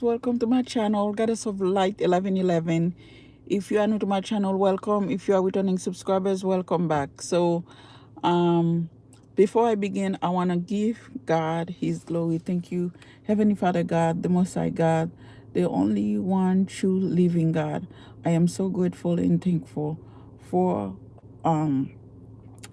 Welcome to my channel, Goddess of Light 1111. If you are new to my channel, welcome. If you are returning subscribers, welcome back. Um, before I begin, I want to give God His glory. Thank you, Heavenly Father God, the Most High God, the only one true living God. I am so grateful and thankful for um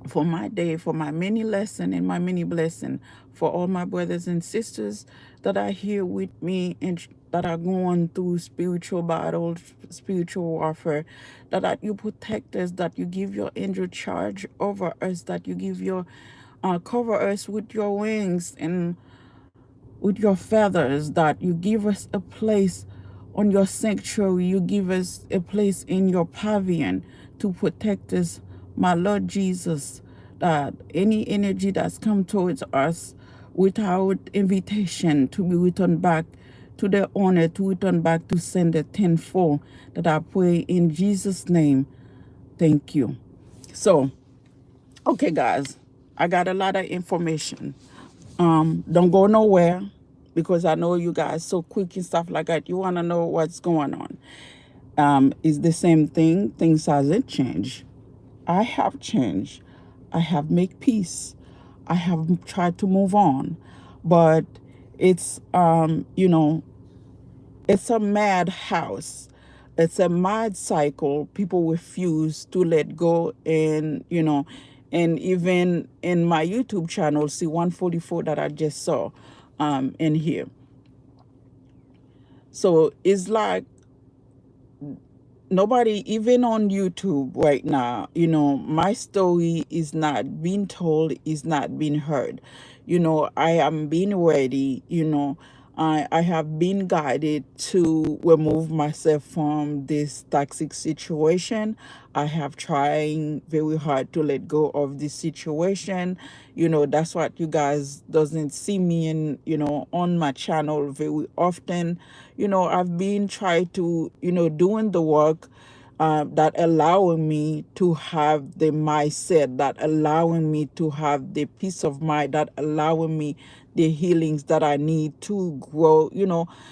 for my day, for my many lesson and my many blessing, for all my brothers and sisters that are here with me and that are going through spiritual battles, spiritual warfare, that you protect us, that you give your angel charge over us, that you give your cover us with your wings and with your feathers, that you give us a place on your sanctuary, you give us a place in your pavilion to protect us, my Lord Jesus, that any energy that's come towards us without invitation to be returned back to the owner, to return back to send a tenfold, that I pray in Jesus' name. Thank you. So, okay, guys, I got a lot of information. Don't go nowhere because I know you guys so quick and stuff like that. You want to know what's going on. It's the same thing. Things hasn't changed. I have changed. I have made peace. I have tried to move on, but it's it's a mad house. It's a mad cycle. People refuse to let go, and and even in my YouTube channel, see 144 that I just saw in here. So it's like nobody, even on YouTube right now, my story is not being told, is not being heard. I am being ready, I have been guided to remove myself from this toxic situation. I have trying very hard to let go of this situation. That's what you guys doesn't see me in, on my channel very often. I've been trying to, doing the work that allowing me to have the mindset, that allowing me to have the peace of mind, that allowing me the healings that I need to grow,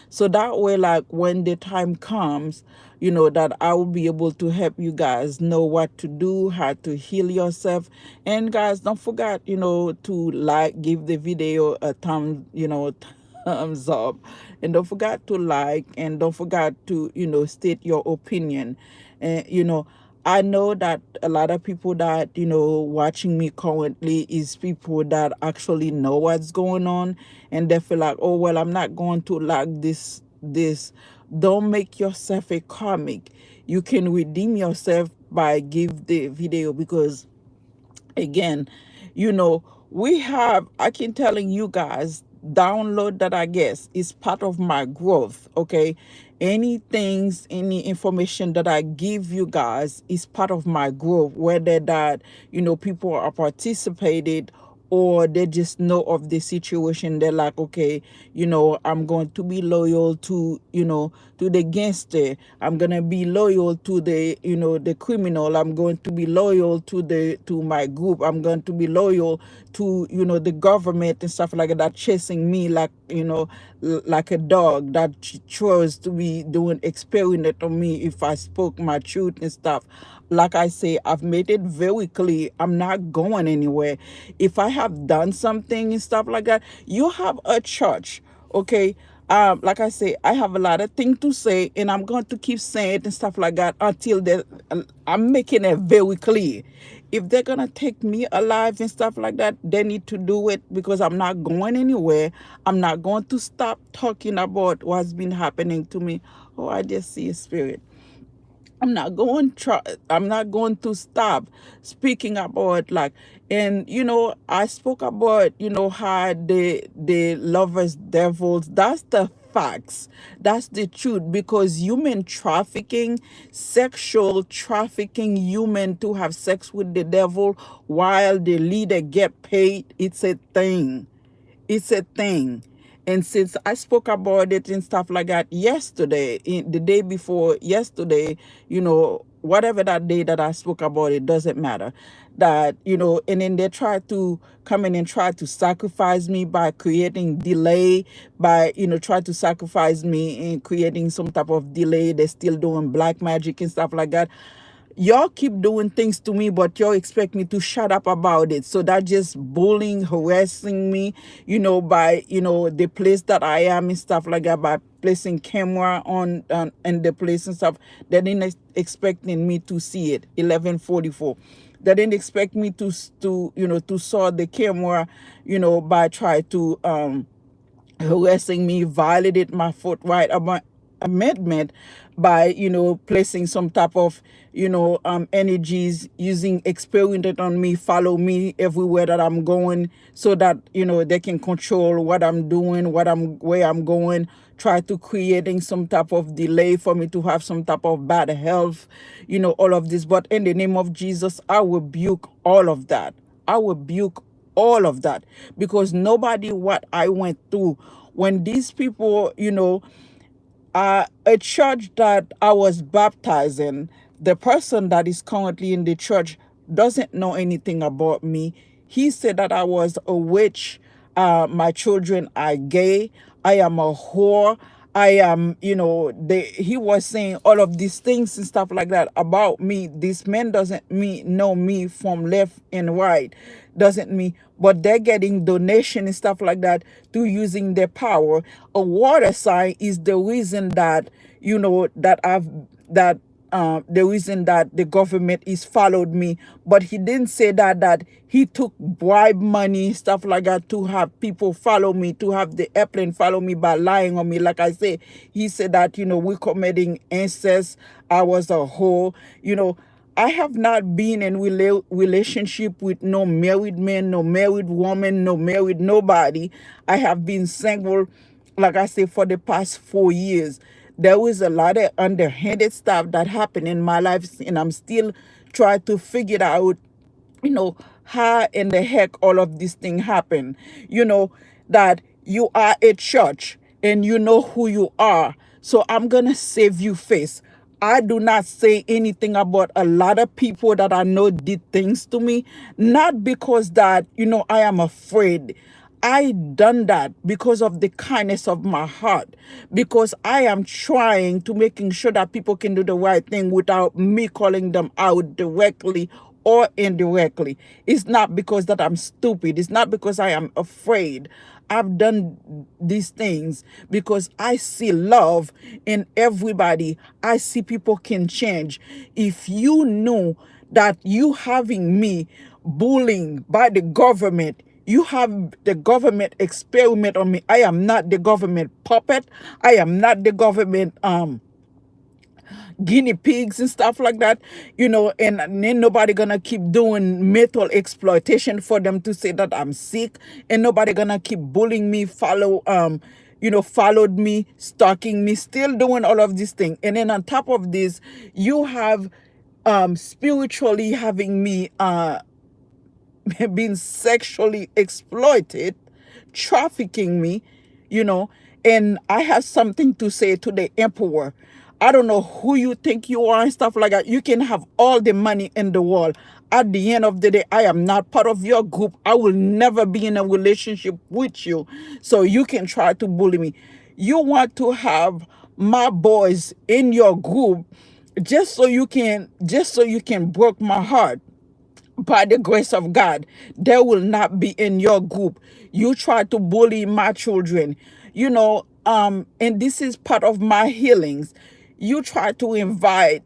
so that way, like when the time comes, that I will be able to help you guys know what to do, how to heal yourself. And guys, don't forget, to like, give the video a thumbs up, and don't forget to like, and don't forget to state your opinion. And I know that a lot of people that watching me currently is people that actually know what's going on, and they feel like, oh well, I'm not going to like this. Don't make yourself a comic. You can redeem yourself by give the video, because again, we have, I can telling you guys, download that, I guess, is part of my growth. Okay, any things, any information that I give you guys is part of my growth, whether that people are participated or they just know of the situation. They're like, okay, I'm going to be loyal to to the gangster, I'm going to be loyal to the the criminal, I'm going to be loyal to my group, I'm going to be loyal to the government and stuff like that, chasing me like like a dog that chose to be doing experiment on me if I spoke my truth and stuff. Like I say, I've made it very clear, I'm not going anywhere. If I have done something and stuff like that, you have a church, okay? Like I say, I have a lot of things to say, and I'm going to keep saying it and stuff like that until I'm making it very clear. If they're gonna take me alive and stuff like that, they need to do it, because I'm not going anywhere. I'm not going to stop talking about what's been happening to me. Oh, I just see a spirit. I'm not going to stop speaking about, like, and I spoke about how the lovers devils, that's the facts, that's the truth, because human trafficking, sexual trafficking, human to have sex with the devil while the leader get paid, it's a thing. It's a thing. And since I spoke about it and stuff like that yesterday, in the day before yesterday, whatever that day that I spoke about, it doesn't matter. That, and then they try to come in and try to sacrifice me by creating delay, by, try to sacrifice me and creating some type of delay. They're still doing black magic and stuff like that. Y'all keep doing things to me, but y'all expect me to shut up about it. So that just bullying, harassing me, by, the place that I am and stuff like that, by placing camera on in the place and stuff. They didn't expecting me to see it. 11:44. They didn't expect me to saw the camera, by try to harassing me, violated my foot right amendment by, placing some type of, energies, using experimented on me, follow me everywhere that I'm going, so that, they can control what I'm doing, where I'm going, try to creating some type of delay for me to have some type of bad health, all of this. But in the name of Jesus, I rebuke all of that. I rebuke all of that, because nobody what I went through when these people, a church that I was baptized in, the person that is currently in the church doesn't know anything about me. He said that I was a witch. My children are gay. I am a whore. I am, he was saying all of these things and stuff like that about me. This man doesn't know me from left and right, doesn't me, but they're getting donation and stuff like that through using their power. A water sign is the reason that, the reason that the government is followed me. But he didn't say that he took bribe money, stuff like that, to have people follow me, to have the airplane follow me by lying on me. Like I said, he said that, we're committing incest. I was a whore. I have not been in relationship with no married man, no married woman, no married nobody. I have been single, like I say, for the past 4 years. There was a lot of underhanded stuff that happened in my life, and I'm still trying to figure it out, how in the heck all of this thing happened. That you are a church and you know who you are. So I'm going to save you face. I do not say anything about a lot of people that I know did things to me, not because that, I am afraid. I done that because of the kindness of my heart, because I am trying to making sure that people can do the right thing without me calling them out directly or indirectly. It's not because that I'm stupid. It's not because I am afraid. I've done these things because I see love in everybody. I see people can change. If you knew that you having me bullying by the government, you have the government experiment on me. I am not the government puppet. I am not the government guinea pigs and stuff like that, and then nobody gonna keep doing mental exploitation for them to say that I'm sick, and nobody gonna keep bullying me, followed me, stalking me, still doing all of these things. And then on top of this, you have spiritually having me being sexually exploited, trafficking me, you know, and I have something to say to the emperor. I don't know who you think you are and stuff like that. You can have all the money in the world. At the end of the day, I am not part of your group. I will never be in a relationship with you. So you can try to bully me. You want to have my boys in your group just so you can break my heart. By the grace of God, they will not be in your group. You try to bully my children, and this is part of my healings. You try to invite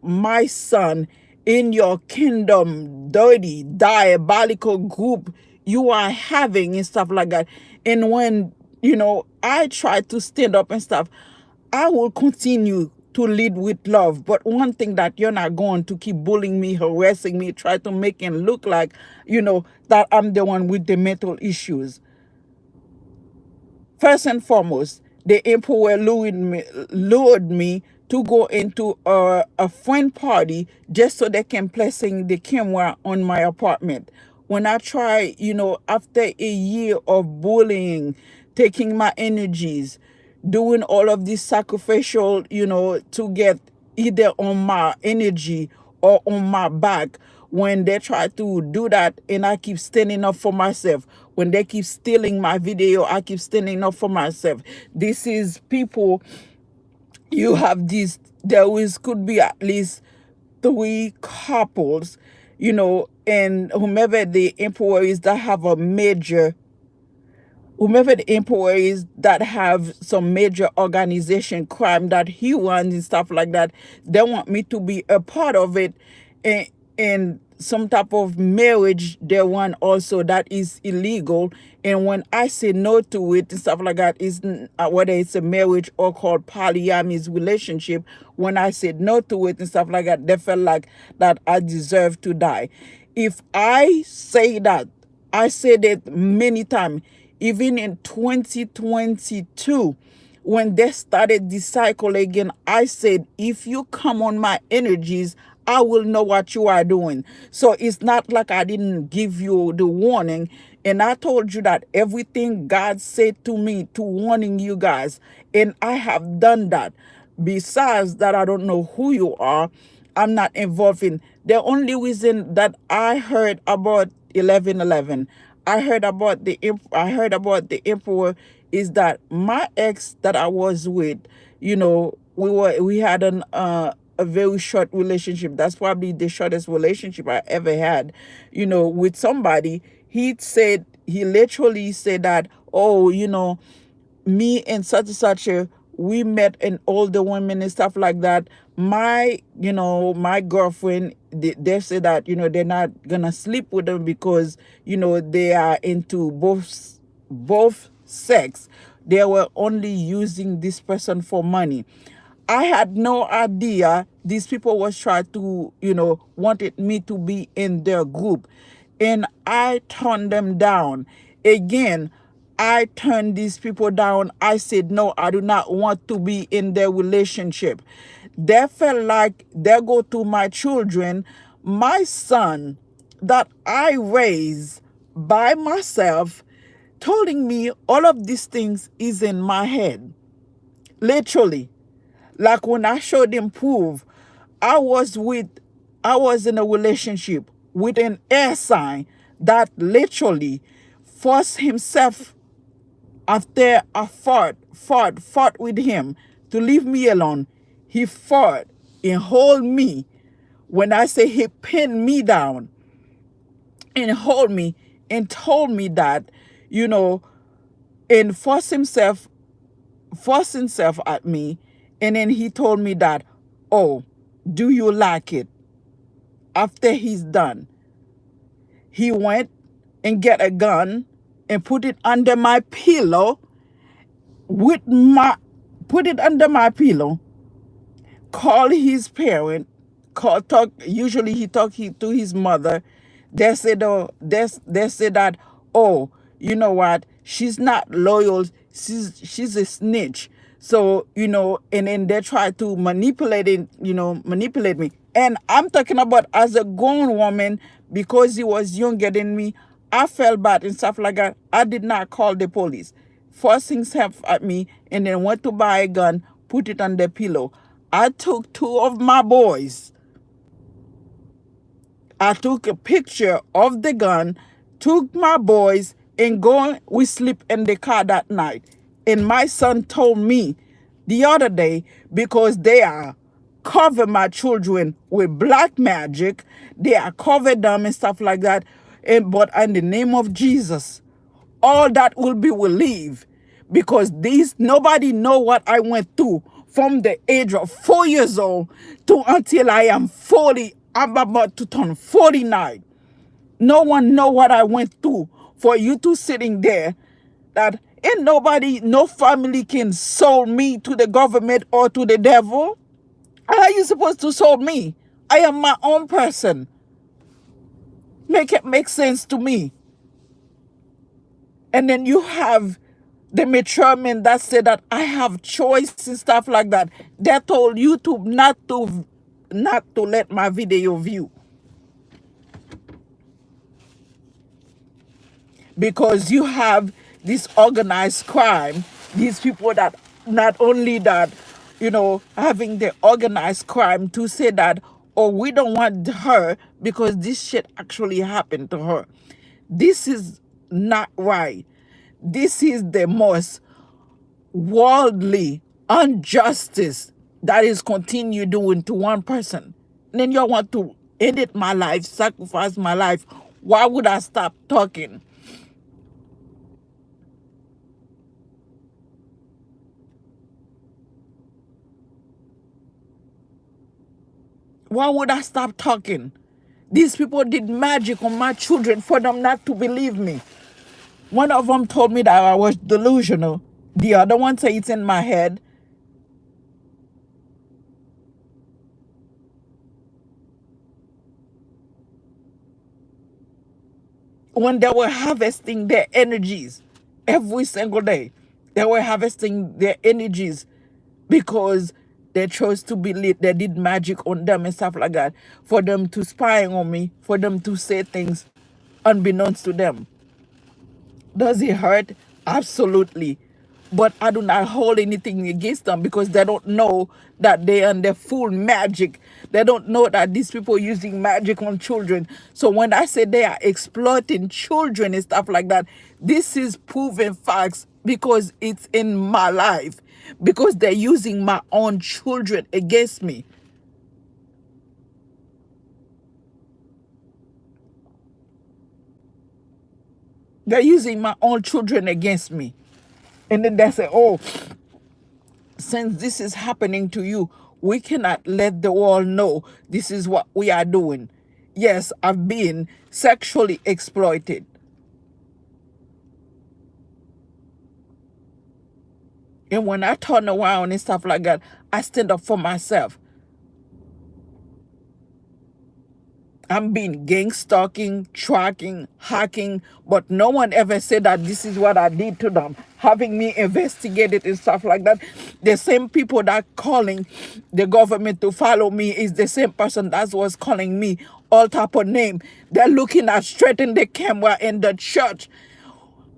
my son in your kingdom, dirty, diabolical group you are having and stuff like that. And when, I try to stand up and stuff, I will continue to lead with love. But one thing that you're not going to keep bullying me, harassing me, try to make it look like, that I'm the one with the mental issues. First and foremost, the emperor lured me to go into a friend party just so they can placing the camera on my apartment. When I try, after a year of bullying, taking my energies, doing all of this sacrificial, to get either on my energy or on my back when they try to do that, and I keep standing up for myself. When they keep stealing my video, I keep standing up for myself. This is people, you have this, there is could be at least three couples, and whomever the employees that have a major, whomever the employees that have some major organization crime that he runs and stuff like that, they want me to be a part of it, and some type of marriage they want also that is illegal. And when I say no to it and stuff like that, is whether it's a marriage or called polyamorous relationship, when I said no to it and stuff like that, they felt like that I deserve to die. If I say that, I said it many times, even in 2022, when they started this cycle again, I said, if you come on my energies, I will know what you are doing. So it's not like I didn't give you the warning. And I told you that everything God said to me to warning you guys, and I have done that. Besides that, I don't know who you are. I'm not involved in. The only reason that I heard about 1111, I heard about the emperor, is that my ex that I was with, we had a very short relationship. That's probably the shortest relationship I ever had, with somebody. He literally said that, oh, me and such a, we met an older woman and stuff like that. My girlfriend, they say that, they're not gonna sleep with them because, they are into both sex. They were only using this person for money. I had no idea these people was trying to, wanted me to be in their group. And I turned them down. Again, I turned these people down. I said, no, I do not want to be in their relationship. They felt like they go to my children, my son that I raised by myself, telling me all of these things is in my head. Literally. Like when I showed him proof, I was with, I was in a relationship with an air sign that literally forced himself, after I fought with him to leave me alone. He fought and hold me. When I say he pinned me down and hold me and told me that, you know, and forced himself at me. And then he told me that, oh, do you like it? After he's done, he went and get a gun and put it under my pillow, with my put it under my pillow, call his parent, talk, usually he talk to his mother. They said, oh, they said that, oh, you know what, she's not loyal, she's a snitch. So, and then they try to manipulate it, manipulate me. And I'm talking about as a grown woman, because he was younger than me. I felt bad and stuff like that. I did not call the police. Forcing himself at me, and then went to buy a gun, put it on the pillow. I took two of my boys. I took a picture of the gun, took my boys, and we sleep in the car that night. And my son told me the other day, because they are cover my children with black magic, they are cover them and stuff like that. But in the name of Jesus, all that will be relieved, because nobody know what I went through from the age of 4 years old to until I am 40. I'm about to turn 49. No one know what I went through for you to sitting there, that ain't nobody, no family can sold me to the government or to the devil. How are you supposed to sold me? I am my own person. Make it make sense to me. And then you have the mature men that said that I have choice and stuff like that. They told YouTube not to let my video view, because you have this organized crime, these people that not only that, having the organized crime to say that, oh, we don't want her because this shit actually happened to her. This is not right. This is the most worldly injustice that is continue doing to one person. And then you want to edit my life, sacrifice my life. Why would I stop talking? Why would I stop talking? These people did magic on my children for them not to believe me. One of them told me that I was delusional. The other one said it's in my head. When they were harvesting their energies every single day, they were harvesting their energies because they chose to believe they did magic on them and stuff like that, for them to spy on me, for them to say things unbeknownst to them. Does it hurt? Absolutely. But I do not hold anything against them because they don't know that they are under full magic. They don't know that these people are using magic on children. So when I say they are exploiting children and stuff like that, this is proven facts because it's in my life. Because they're using my own children against me. They're using my own children against me. And then they say, oh, since this is happening to you, we cannot let the world know this is what we are doing. Yes, I've been sexually exploited. And when I turn around and stuff like that, I stand up for myself. I'm being gang stalking, tracking, hacking, but no one ever said that this is what I did to them. Having me investigated and stuff like that. The same people that calling the government to follow me is the same person that was calling me all type of name. They're looking at straight in the camera in the church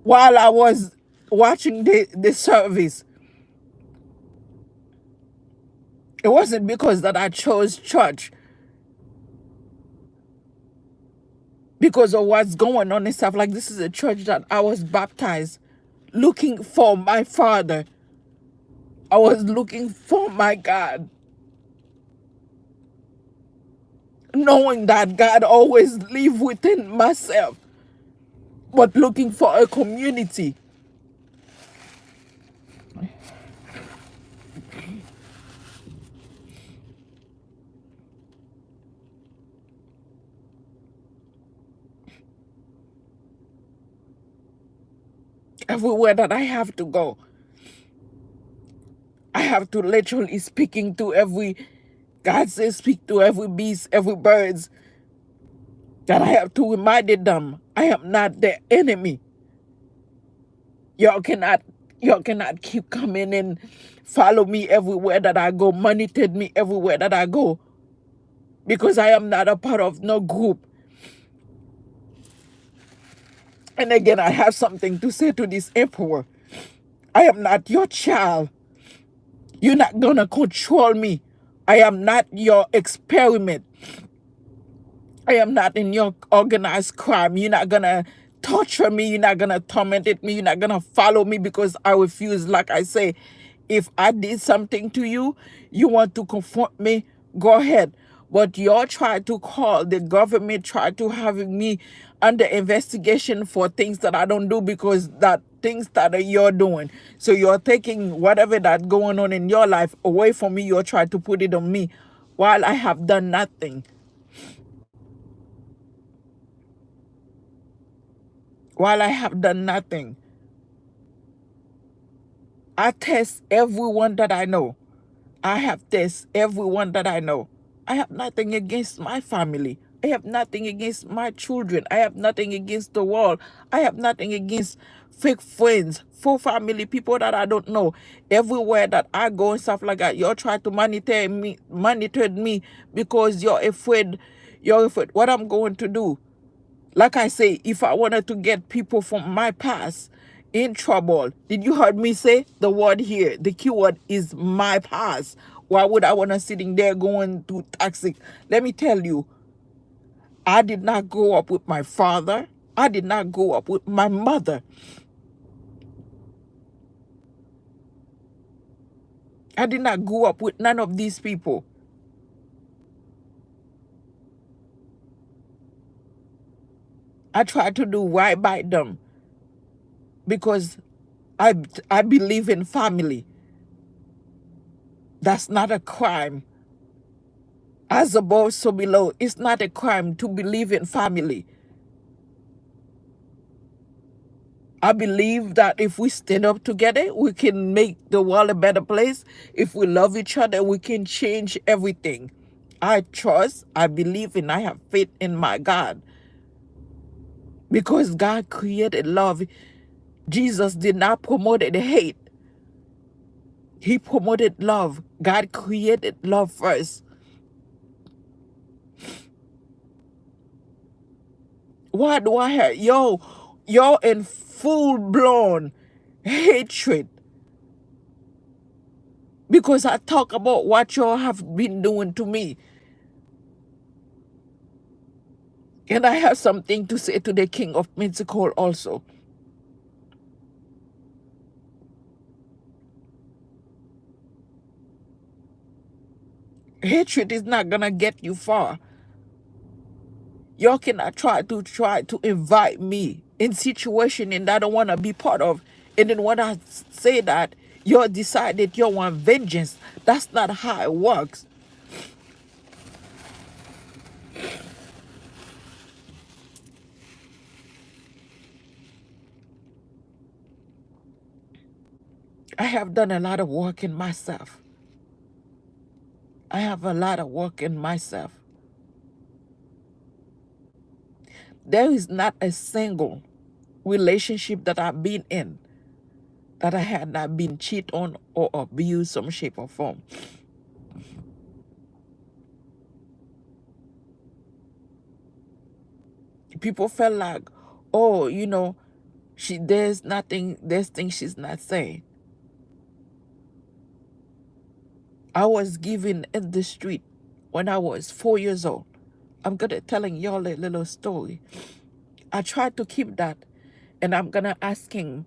while I was watching the service. It wasn't because that I chose church. Because of what's going on and stuff. Like, this is a church that I was baptized looking for my Father. I was looking for my God, knowing that God always live within myself, but looking for a community. Everywhere that I have to go, I have to literally speaking to every, God says speak to every beast, every birds, that I have to remind them I am not the enemy. Y'all cannot keep coming and follow me everywhere that I go, monitor me everywhere that I go, because I am not a part of no group. And again, I have something to say to this emperor. I am not your child. You're not gonna control me. I am not your experiment. I am not in your organized crime. You're not gonna torture me. You're not gonna torment me. You're not gonna follow me because I refuse. Like I say, if I did something to you, you want to confront me, go ahead. But y'all try to call the government, try to have me under investigation for things that I don't do, because that things that you're doing. So you're taking whatever that going on in your life away from me. You're trying to put it on me while I have done nothing. While I have done nothing. I test everyone that I know. I have tested everyone that I know. I have nothing against my family. I have nothing against my children. I have nothing against the world. I have nothing against fake friends, full family, people that I don't know. Everywhere that I go and stuff like that, you're trying to monitor me because you're afraid. You're afraid what I'm going to do. Like I say, if I wanted to get people from my past in trouble. Did you heard me say the word here? The keyword is my past. Why would I want to sitting there going to toxic? Let me tell you, I did not grow up with my father. I did not grow up with my mother. I did not grow up with none of these people. I tried to do right by them because I believe in family. That's not a crime. As above, so below. It's not a crime to believe in family. I believe that if we stand up together, we can make the world a better place. If we love each other, we can change everything. I trust, I believe, and I have faith in my God. Because God created love. Jesus did not promote hate. He promoted love. God created love first. Why do I have you're in full-blown hatred because I talk about what y'all have been doing to me? And I have something to say to the King of Mexico also. Hatred is not gonna get you far. Y'all cannot try to invite me in situation and I don't want to be part of. And then when I say that, y'all decide that you want vengeance. That's not how it works. I have done a lot of work in myself. I have a lot of work in myself. There is not a single relationship that I've been in that I had not been cheated on or abused some shape or form. People felt like, oh, there's things she's not saying. I was given in the street when I was 4 years old. I'm gonna telling y'all a little story. I tried to keep that, and I'm gonna asking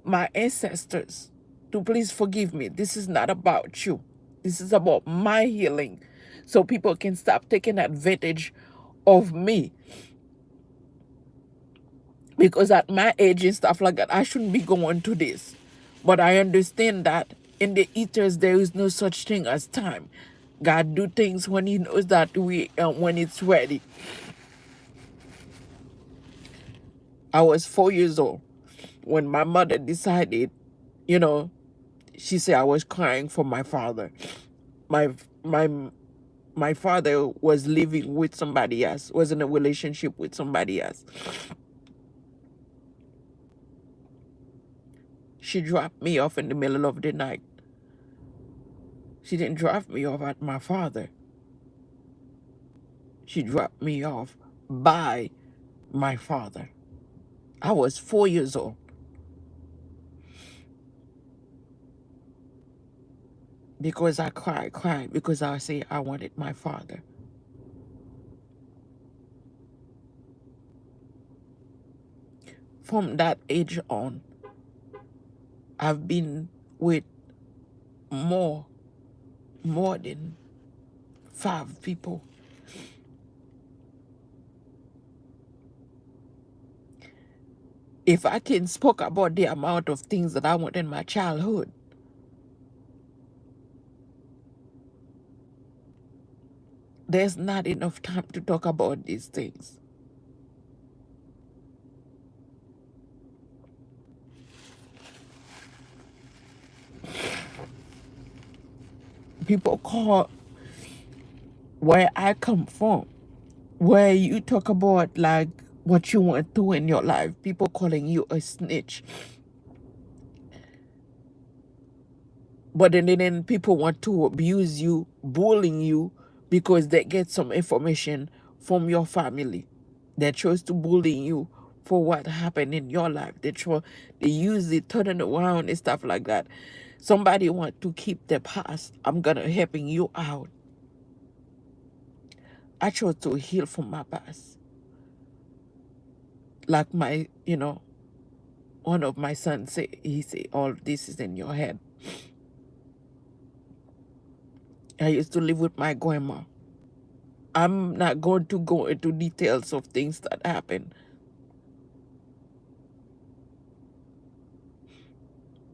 my ancestors to please forgive me. This is not about you. This is about my healing, so people can stop taking advantage of me. Because at my age and stuff like that, I shouldn't be going to this. But I understand that in the ethers there is no such thing as time. God do things when he knows that when it's ready. I was 4 years old when my mother decided, she said I was crying for my father. My my my father was living with somebody else, was in a relationship with somebody else. She dropped me off in the middle of the night. She didn't drop me off at my father. She dropped me off by my father. I was 4 years old. Because I cried because I say I wanted my father. From that age on, I've been with more than 5 people. If I can speak about the amount of things that I want in my childhood, there's not enough time to talk about these things. People call where I come from, where you talk about like what you went through in your life, people calling you a snitch. But then people want to abuse you, bullying you, because they get some information from your family. They chose to bully you for what happened in your life. They use it, turn it around and stuff like that. Somebody want to keep the past. I'm gonna helping you out. I chose to heal from my past. Like my, one of my sons say, he say, all this is in your head. I used to live with my grandma. I'm not going to go into details of things that happened.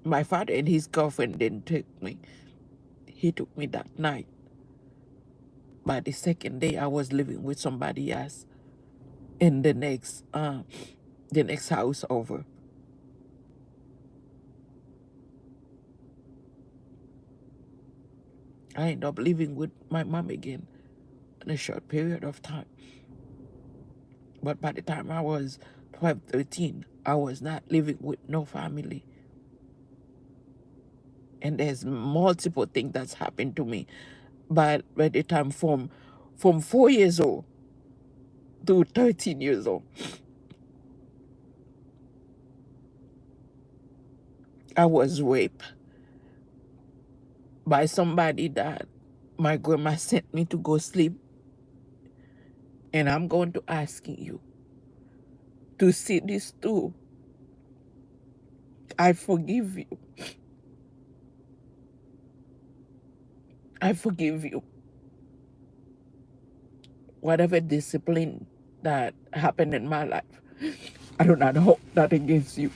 My father and his girlfriend didn't take me. He took me that night. By the second day, I was living with somebody else in the next house over. I ended up living with my mom again in a short period of time. But by the time I was 12, 13, I was not living with no family. And there's multiple things that's happened to me. But by the time from 4 years old to 13 years old, I was raped by somebody that my grandma sent me to go sleep. And I'm going to asking you to see this too. I forgive you. I forgive you. Whatever discipline that happened in my life, I do not hold that against you,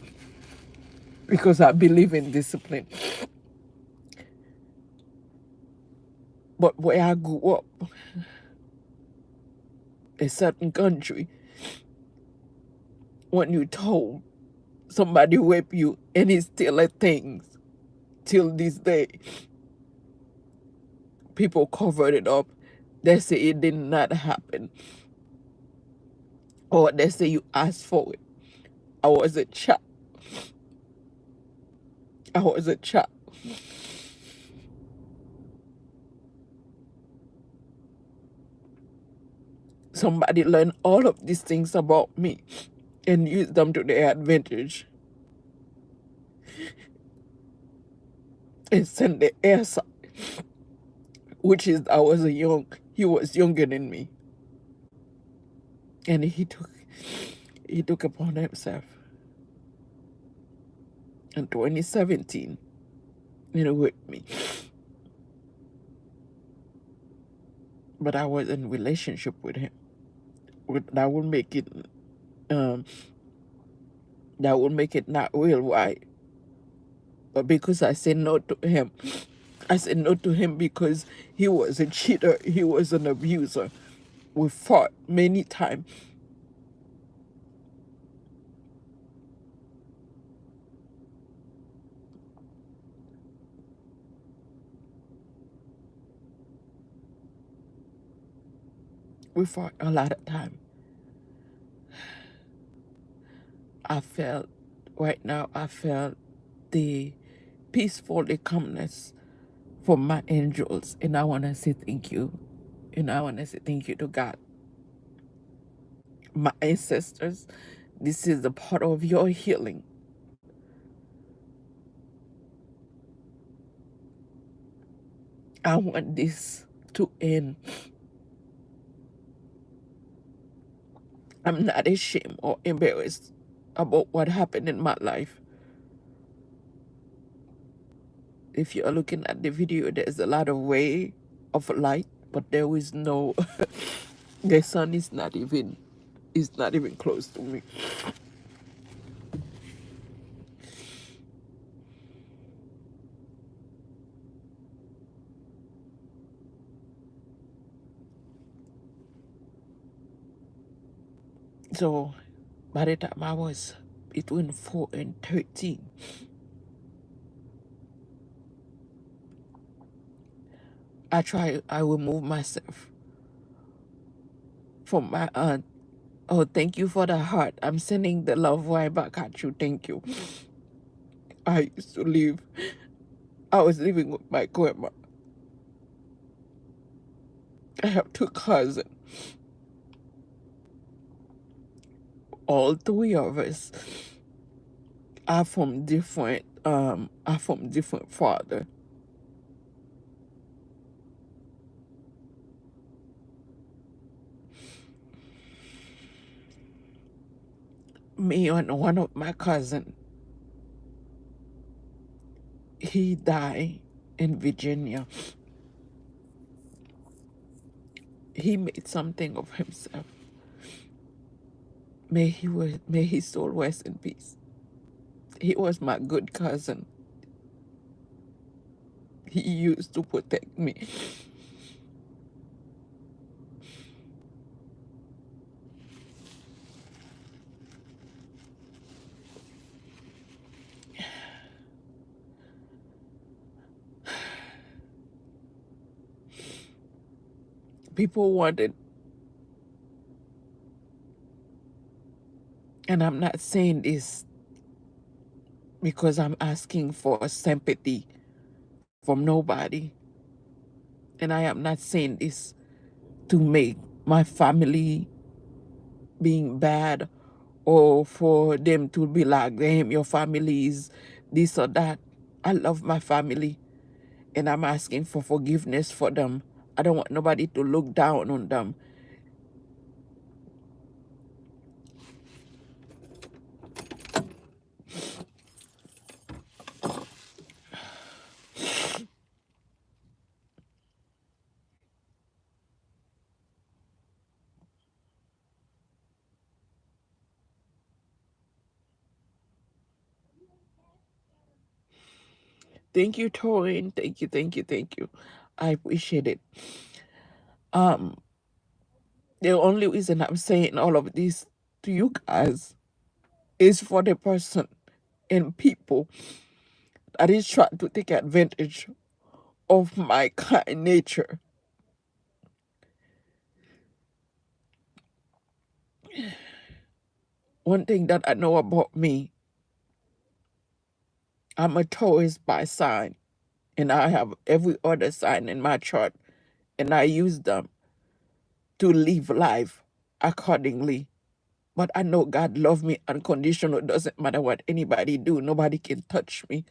because I believe in discipline. But where I grew up, a certain country, when you told somebody rape you, and it's still a thing till this day, people covered it up. They say it did not happen, or they say you asked for it. I was a child. I was a child. Somebody learned all of these things about me and used them to their advantage and send the air side, which is he was younger than me. And he took upon himself in 2017, with me. But I was in relationship with him. That would make it not real right. But because I said no to him, I said no to him because he was a cheater, he was an abuser. We fought many times. We fought a lot of time. Right now, I felt the peaceful, the calmness from my angels. And I want to say thank you. And I want to say thank you to God. My ancestors, this is a part of your healing. I want this to end. I'm not ashamed or embarrassed about what happened in my life. If you're looking at the video, there's a lot of ray of light, but there is no, the sun is not even close to me. So by the time I was between 4 and 13, I removed myself from my aunt. Oh, thank you for the heart. I'm sending the love right back at you. Thank you. I was living with my grandma. I have two cousins. all three of us are from different father. Me and one of my cousin, he died in Virginia. He made something of himself. May his soul rest in peace. He was my good cousin. He used to protect me. People wanted, and I'm not saying this because I'm asking for sympathy from nobody. And I am not saying this to make my family being bad or for them to be like, damn, your family is this or that. I love my family and I'm asking for forgiveness for them. I don't want nobody to look down on them. Thank you, Torin. Thank you, thank you, thank you. I appreciate it. Um, the only reason I'm saying all of this to you guys is for the person and people that is trying to take advantage of my kind nature. One thing that I know about me, I'm a Taurus by sign, and I have every other sign in my chart, and I use them to live life accordingly. But I know God loves me unconditional. It doesn't matter what anybody do. Nobody can touch me.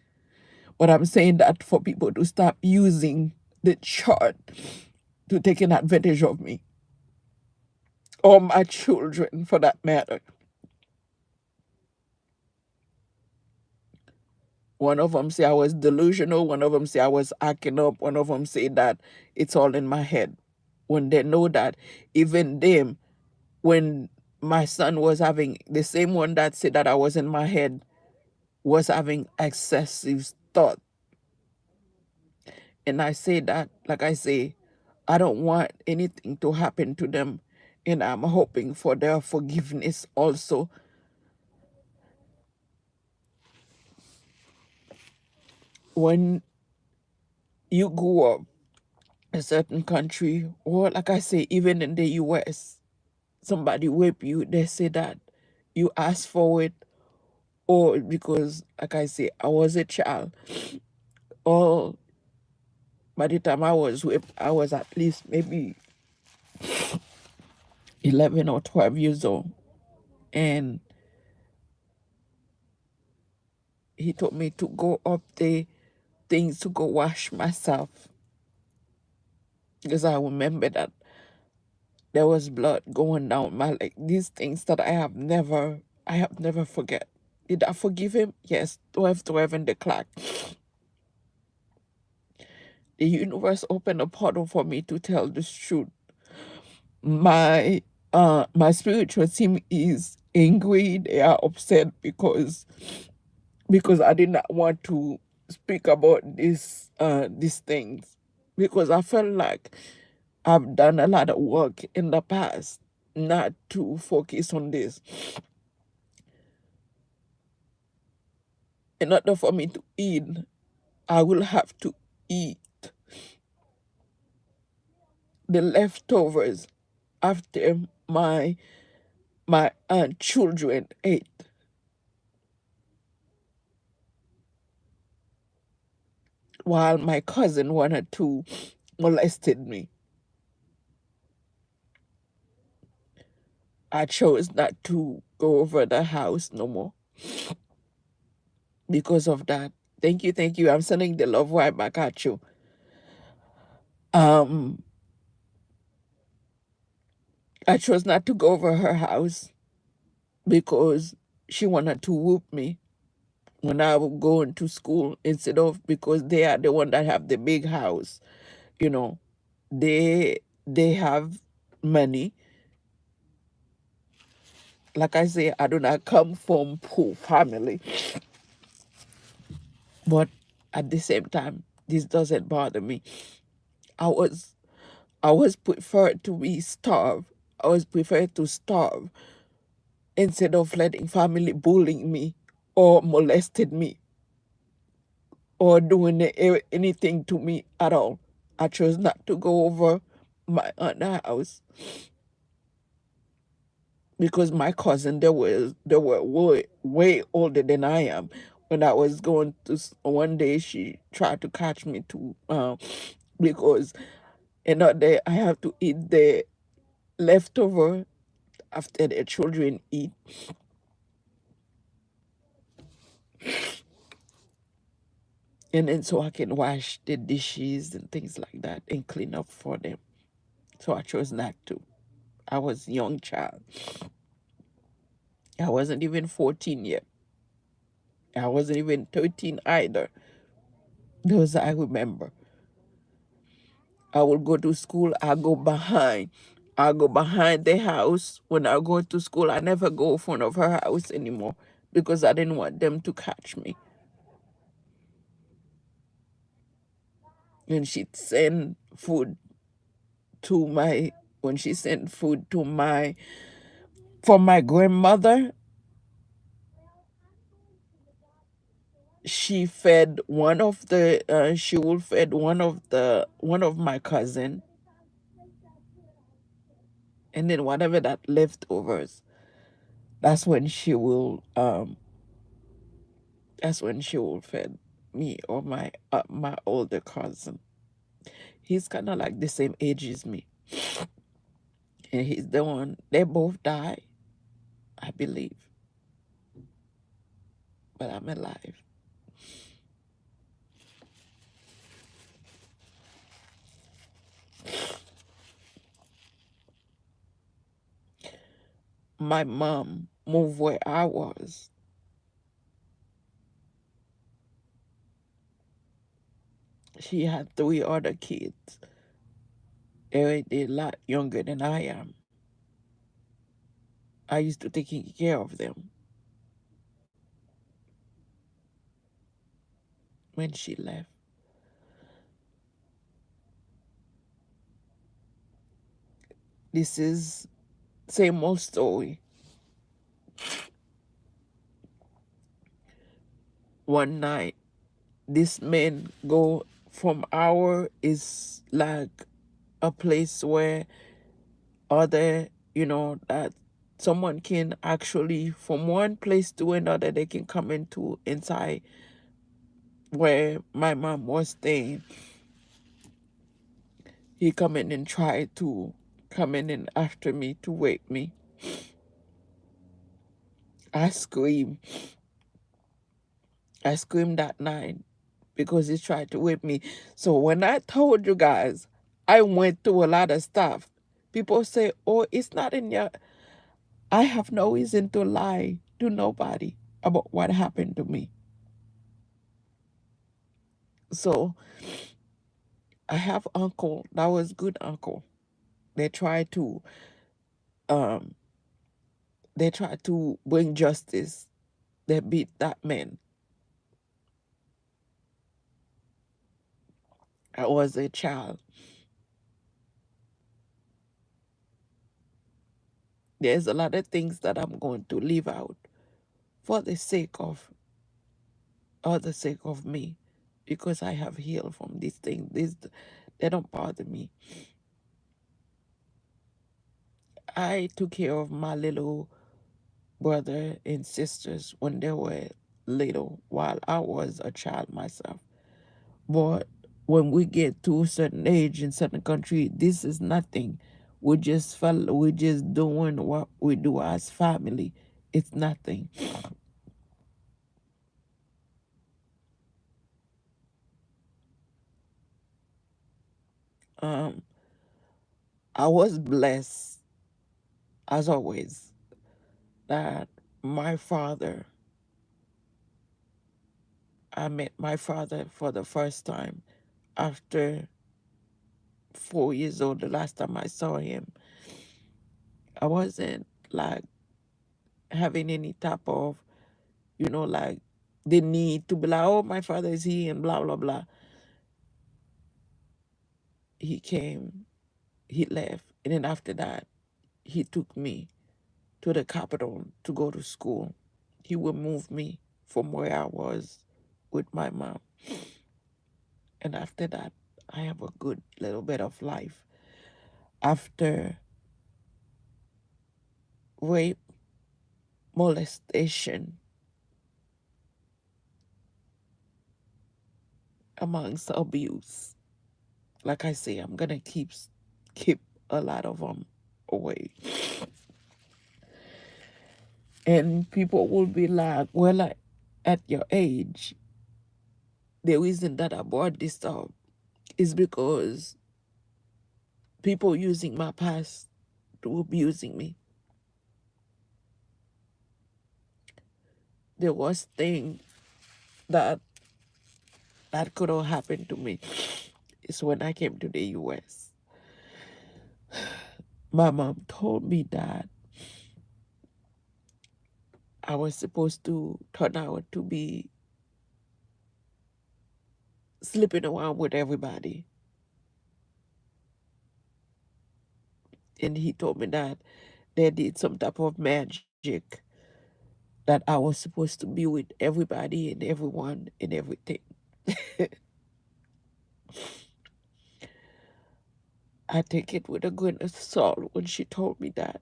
But I'm saying that for people to stop using the chart to take an advantage of me or my children for that matter. One of them say I was delusional. One of them say I was acting up. One of them say that it's all in my head. When they know that even them, when my son was having, the same one that said that I was in my head, was having excessive thought. And I say that, like I say, I don't want anything to happen to them. And I'm hoping for their forgiveness also. When you grow up a certain country, or like I say, even in the US, somebody whip you, they say that you ask for it, or because, like I say, I was a child, or by the time I was whipped, I was at least maybe 11 or 12 years old. And he told me to go up the things to go wash myself. Because I remember that there was blood going down my leg. These things that I have never forget. Did I forgive him? Yes, 12, 12 in the clock. The universe opened a portal for me to tell this truth. My my spiritual team is angry. They are upset because I did not want to speak about these things, because I felt like I've done a lot of work in the past not to focus on this. In order for me to eat, I will have to eat the leftovers after my children ate, while my cousin wanted to molested me. I chose not to go over the house no more because of that. Thank you, thank you. I'm sending the love right back at you. Um, I chose not to go over her house because she wanted to whoop me when I was going to school instead of, because they are the one that have the big house, you know. They have money. Like I say, I do not come from poor family, but at the same time, this doesn't bother me. I was I was preferred to be starved. I was preferred to starve instead of letting family bullying me or molested me or doing anything to me at all. I chose not to go over my aunt's house because my cousin, they were way older than I am. When I was going to one day, she tried to catch me to because another day I have to eat the leftover after the children eat, and then so I can wash the dishes and things like that and clean up for them. So I chose not to. I was a young child. I wasn't even 14 yet. I wasn't even 13 either. Those I remember. I would go to school, I go behind. I go behind the house. When I go to school, I never go in front of her house anymore because I didn't want them to catch me. And she'd send food to my, when she sent food to my, for my grandmother, she fed one of the, she will fed one of my cousin, and then whatever that leftovers, that's when she will, that's when she will fed me or my older cousin. He's kind of like the same age as me, and he's the one. They both died, I believe, but I'm alive. My mom moved where I was. She had three other kids. They're a lot younger than I am. I used to taking care of them when she left. This is same old story. One night, this man go from our is like a place where other, that someone can actually from one place to another, they can come into inside where my mom was staying. He come in and try to come in and after me to wake me. I screamed. I screamed that night because he tried to whip me. So when I told you guys, I went through a lot of stuff. People say, oh, it's not in your... I have no reason to lie to nobody about what happened to me. So I have uncle, that was good uncle. They tried to um bring justice. They beat that man. I was a child. There's a lot of things that I'm going to leave out for the sake of, or the sake of me, because I have healed from these things. They don't bother me. I took care of my little brother and sisters when they were little while I was a child myself. But when we get to a certain age in certain country, this is nothing. we're just doing what we do as family. It's nothing. Um, I was blessed as always that my father, I met my father for the first time after 4 years old. The last time I saw him, I wasn't like having any type of, like the need to be like, oh, my father is here and blah, blah, blah. He came, he left. And then after that, he took me to the capital to go to school. He would move me from where I was with my mom. And after that, I have a good little bit of life. After rape, molestation, amongst abuse, like I say, I'm gonna keep a lot of them away. And people will be like, well, at your age, the reason that I brought this up is because people using my past to abusing me. The worst thing that could have happened to me is when I came to the US. My mom told me that I was supposed to turn out to be sleeping around with everybody. And he told me that they did some type of magic, that I was supposed to be with everybody and everyone and everything. I take it with a grain of salt when she told me that.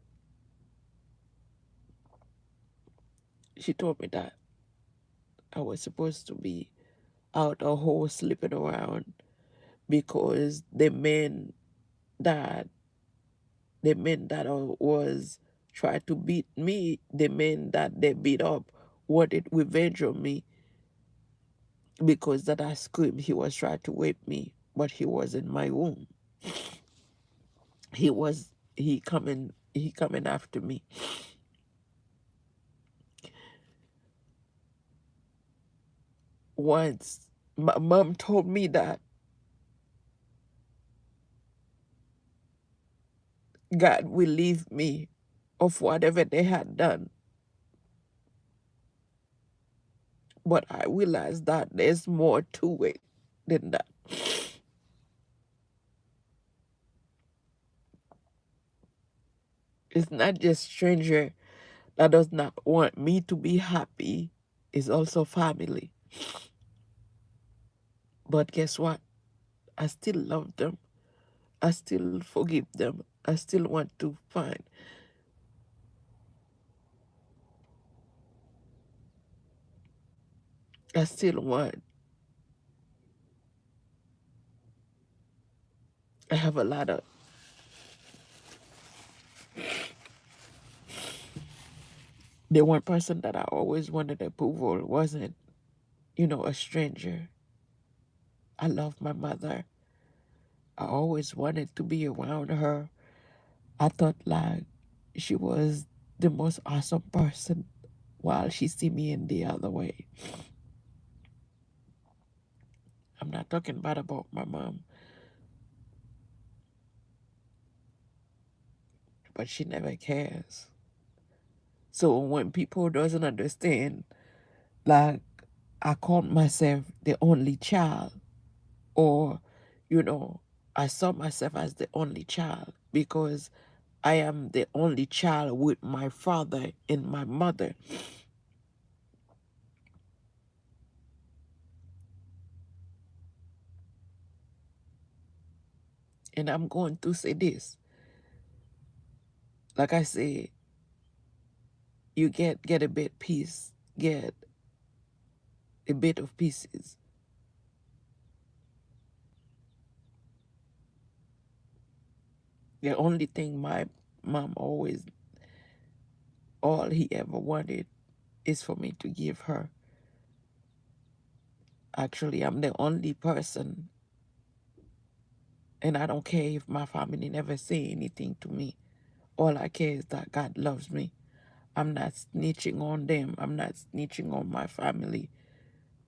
She told me that I was supposed to be out a hole sleeping around because that was trying to beat me, the men that they beat up wanted revenge on me because that I screamed he was trying to rape me, but he was in my room. He coming after me. Once my mom told me that God will leave me of whatever they had done. But I realized that there's more to it than that. It's not just stranger that does not want me to be happy. It's also family. But guess what? I still love them. I still forgive them. I still want to find. I still want. I have a lot of. The one person that I always wanted approval wasn't, a stranger. I love my mother. I always wanted to be around her. I thought like she was the most awesome person while she see me in the other way. I'm not talking bad about my mom, but she never cares. So when people doesn't understand, like I call myself the only child, or you know, I saw myself as the only child because I am the only child with my father and my mother. And I'm going to say this. Like I say, you get a bit piece, get a bit of pieces. The only thing my mom always, all he ever wanted is for me to give her. Actually, I'm the only person, and I don't care if my family never say anything to me. All I care is that God loves me. I'm not snitching on them. I'm not snitching on my family.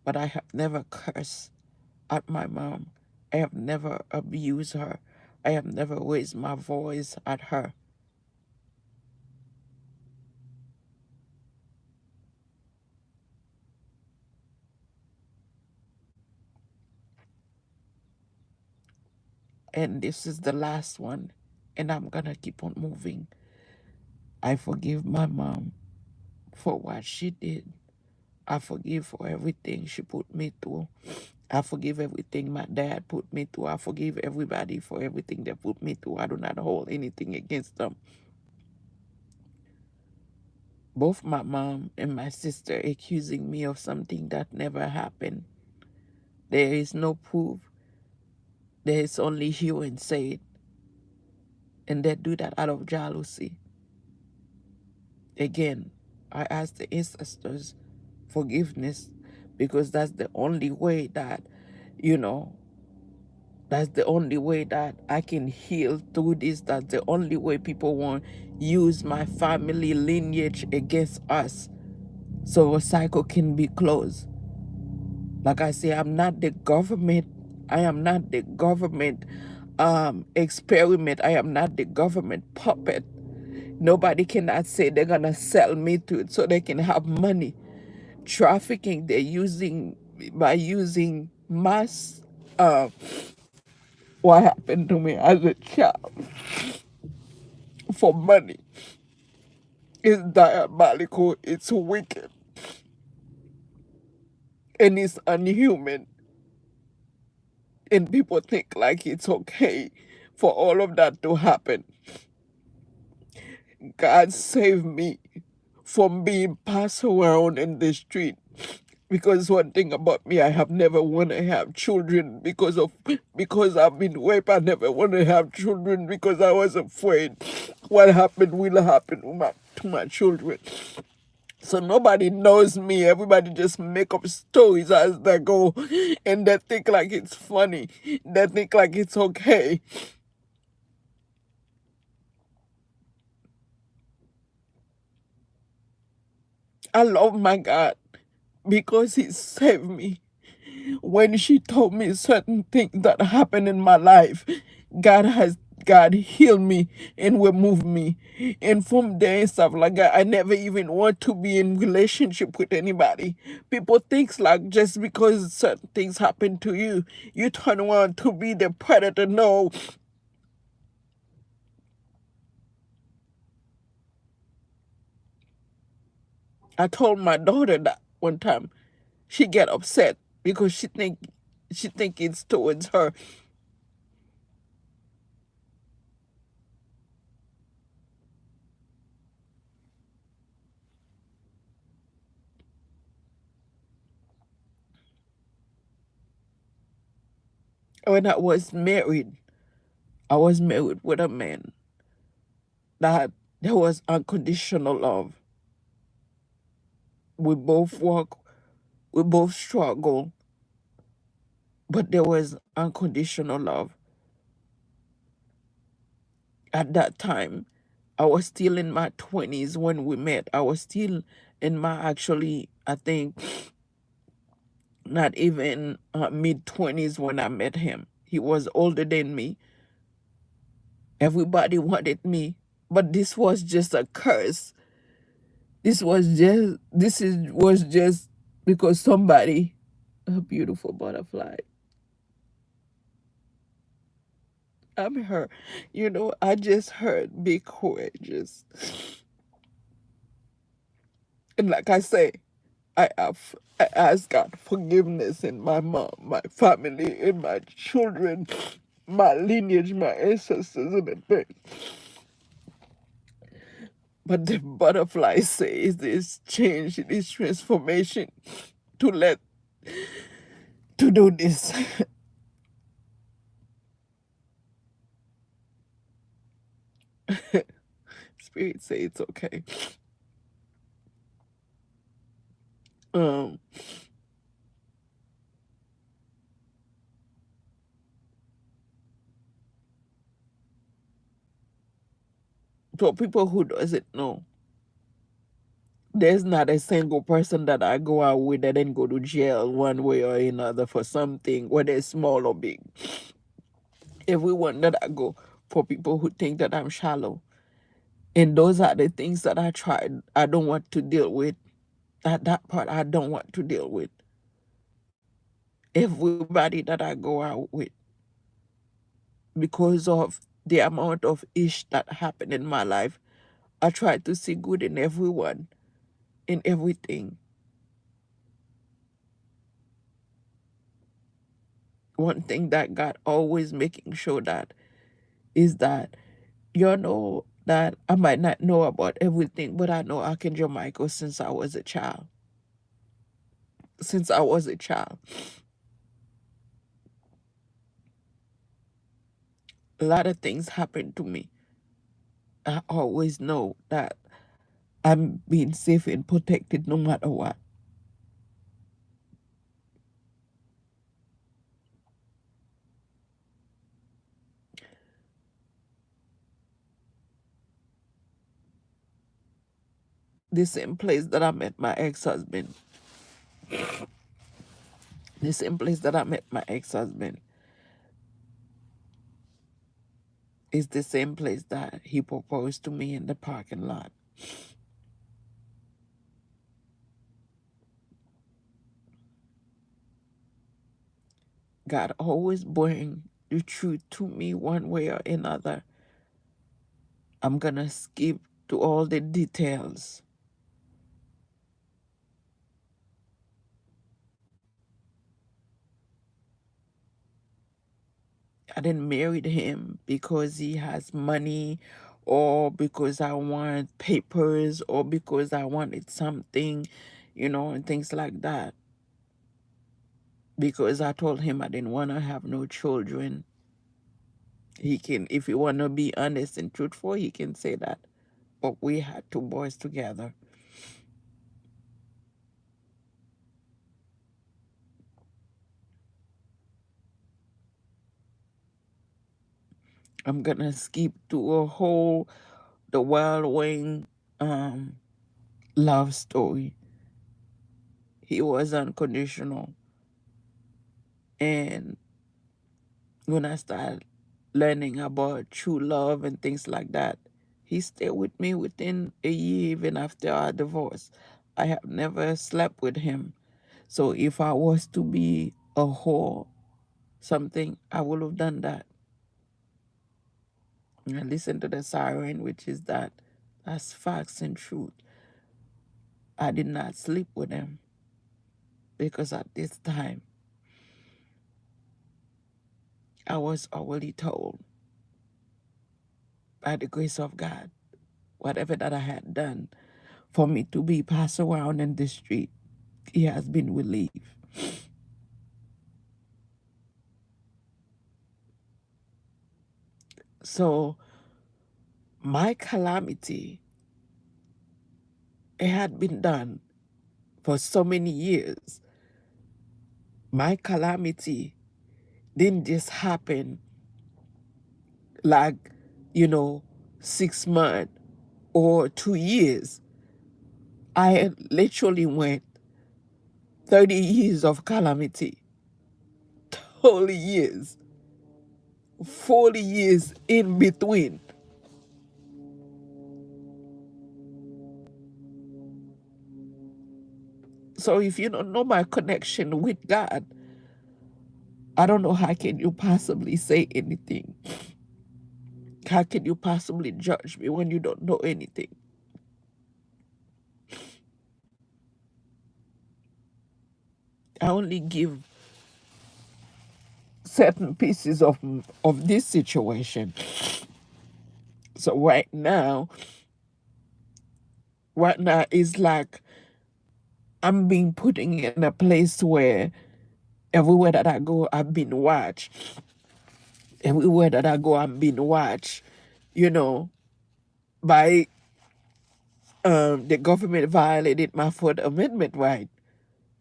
But I have never cursed at my mom. I have never abused her. I have never raised my voice at her. And this is the last one. And I'm going to keep on moving. I forgive my mom for what she did. I forgive for everything she put me through. I forgive everything my dad put me through. I forgive everybody for everything they put me through. I do not hold anything against them. Both my mom and my sister accusing me of something that never happened. There is no proof. There is only hear and say it. And they do that out of jealousy. Again, I ask the ancestors forgiveness, because that's the only way that, you know, that's the only way that I can heal through this. That's the only way people won't use my family lineage against us, so a cycle can be closed. Like I say, I'm not the government. I am not the government experiment. I am not the government puppet. Nobody cannot say they're gonna sell me to it so they can have money. Trafficking, they're using, by using mass, what happened to me as a child for money is diabolical, it's wicked, and it's unhuman. And people think like it's okay for all of that to happen. God save me from being passed around in the street. Because one thing about me, I have never want to have children because I've been raped. I never want to have children because I was afraid what happened will happen to my children. So nobody knows me. Everybody just make up stories as they go, and they think like it's funny. They think like it's okay. I love my God because he saved me. When she told me certain things that happened in my life, God healed me and removed me. And from there and stuff like that, I never even want to be in relationship with anybody. People think like just because certain things happen to you, you turn around to be the predator. No. I told my daughter that one time. She get upset because she think it's towards her. When I was married with a man that there was unconditional love. We both work, we both struggle, but there was unconditional love. At that time, I was still in my 20s when we met. I was still in my, actually, I think, not even mid 20s when I met him. He was older than me. Everybody wanted me, but this was just a curse. Was just because somebody, a beautiful butterfly. I'm her. I just heard be courageous. And like I say, I ask God forgiveness in my mom, my family, in my children, my lineage, my ancestors, and everything. But the butterfly says this change, this transformation to let to do this. Spirit say it's okay. Um, for people who doesn't know, there's not a single person that I go out with that didn't go to jail one way or another for something, whether it's small or big. Everyone that I go for people who think that I'm shallow. And those are the things that I don't want to deal with. That part I don't want to deal with. Everybody that I go out with, because of the amount of ish that happened in my life, I try to see good in everyone, in everything. One thing that God always making sure that is that you know that I might not know about everything, but I know Archangel Michael since I was a child. Since I was a child. A lot of things happen to me. I always know that I'm being safe and protected no matter what. The same place that I met my ex-husband, the same place that I met my ex-husband is the same place that he proposed to me in the parking lot. God always bring the truth to me one way or another. I'm gonna skip to all the details. I didn't marry him because he has money or because I want papers or because I wanted something, and things like that. Because I told him I didn't want to have no children. He can, if he want to be honest and truthful, he can say that. But we had two boys together. I'm gonna skip to the whirlwind um, love story. He was unconditional. And when I started learning about true love and things like that, he stayed with me within a year, even after our divorce. I have never slept with him. So if I was to be a whore, something, I would have done that. And I listened to the siren, which is that. That's facts and truth. I did not sleep with him because at this time, I was already told by the grace of God, whatever that I had done for me to be passed around in the street, he has been relieved. So my calamity, it had been done for so many years. My calamity didn't just happen like, you know, 6 months or 2 years. I literally went 30 years of calamity, 30 years, 40 years in between. So if you don't know my connection with God, I don't know how can you possibly say anything. How can you possibly judge me when you don't know anything? I only give certain pieces of this situation. So right now it's like I'm being put in a place where everywhere that I go, I've been watched. Everywhere that I go, I'm being watched, you know. by the government violated my Fourth Amendment right,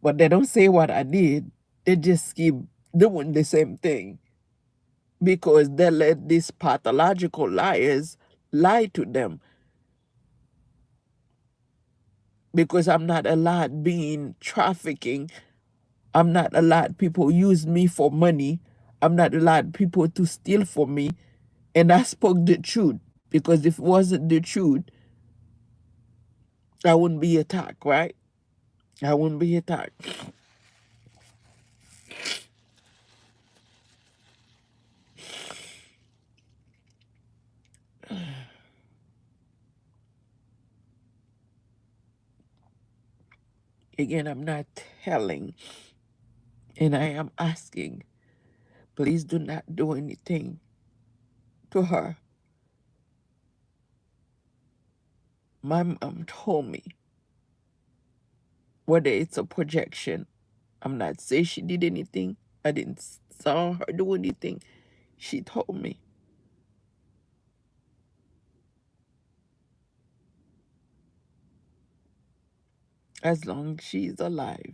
but they don't say what I did. They just keep doing the same thing because they let these pathological liars lie to them. Because I'm not allowed being trafficking, I'm not allowed people use me for money, I'm not allowed people to steal from me, and I spoke the truth. Because if it wasn't the truth, I wouldn't be attacked, right? I wouldn't be attacked. Again, I'm not telling, and I am asking, please do not do anything to her. My mom told me, whether it's a projection, I'm not saying she did anything. I didn't saw her do anything. She told me, as long as she's alive,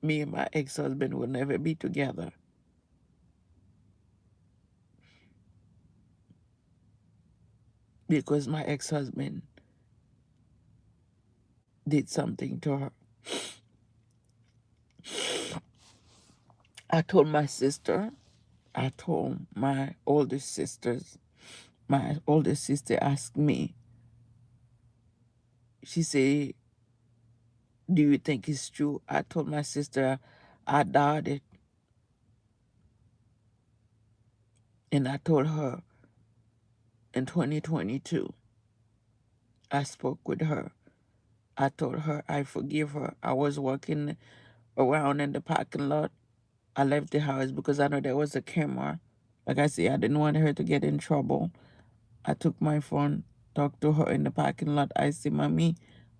me and my ex-husband will never be together. Because my ex-husband did something to her. I told my sister, I told my oldest sisters, my oldest sister asked me, she said, do you think it's true? I told my sister, I doubt it. And I told her in 2022, I spoke with her. I told her I forgive her. I was walking around in the parking lot. I left the house because I know there was a camera. Like I said, I didn't want her to get in trouble. I took my phone, talked to her in the parking lot. I said, Mommy,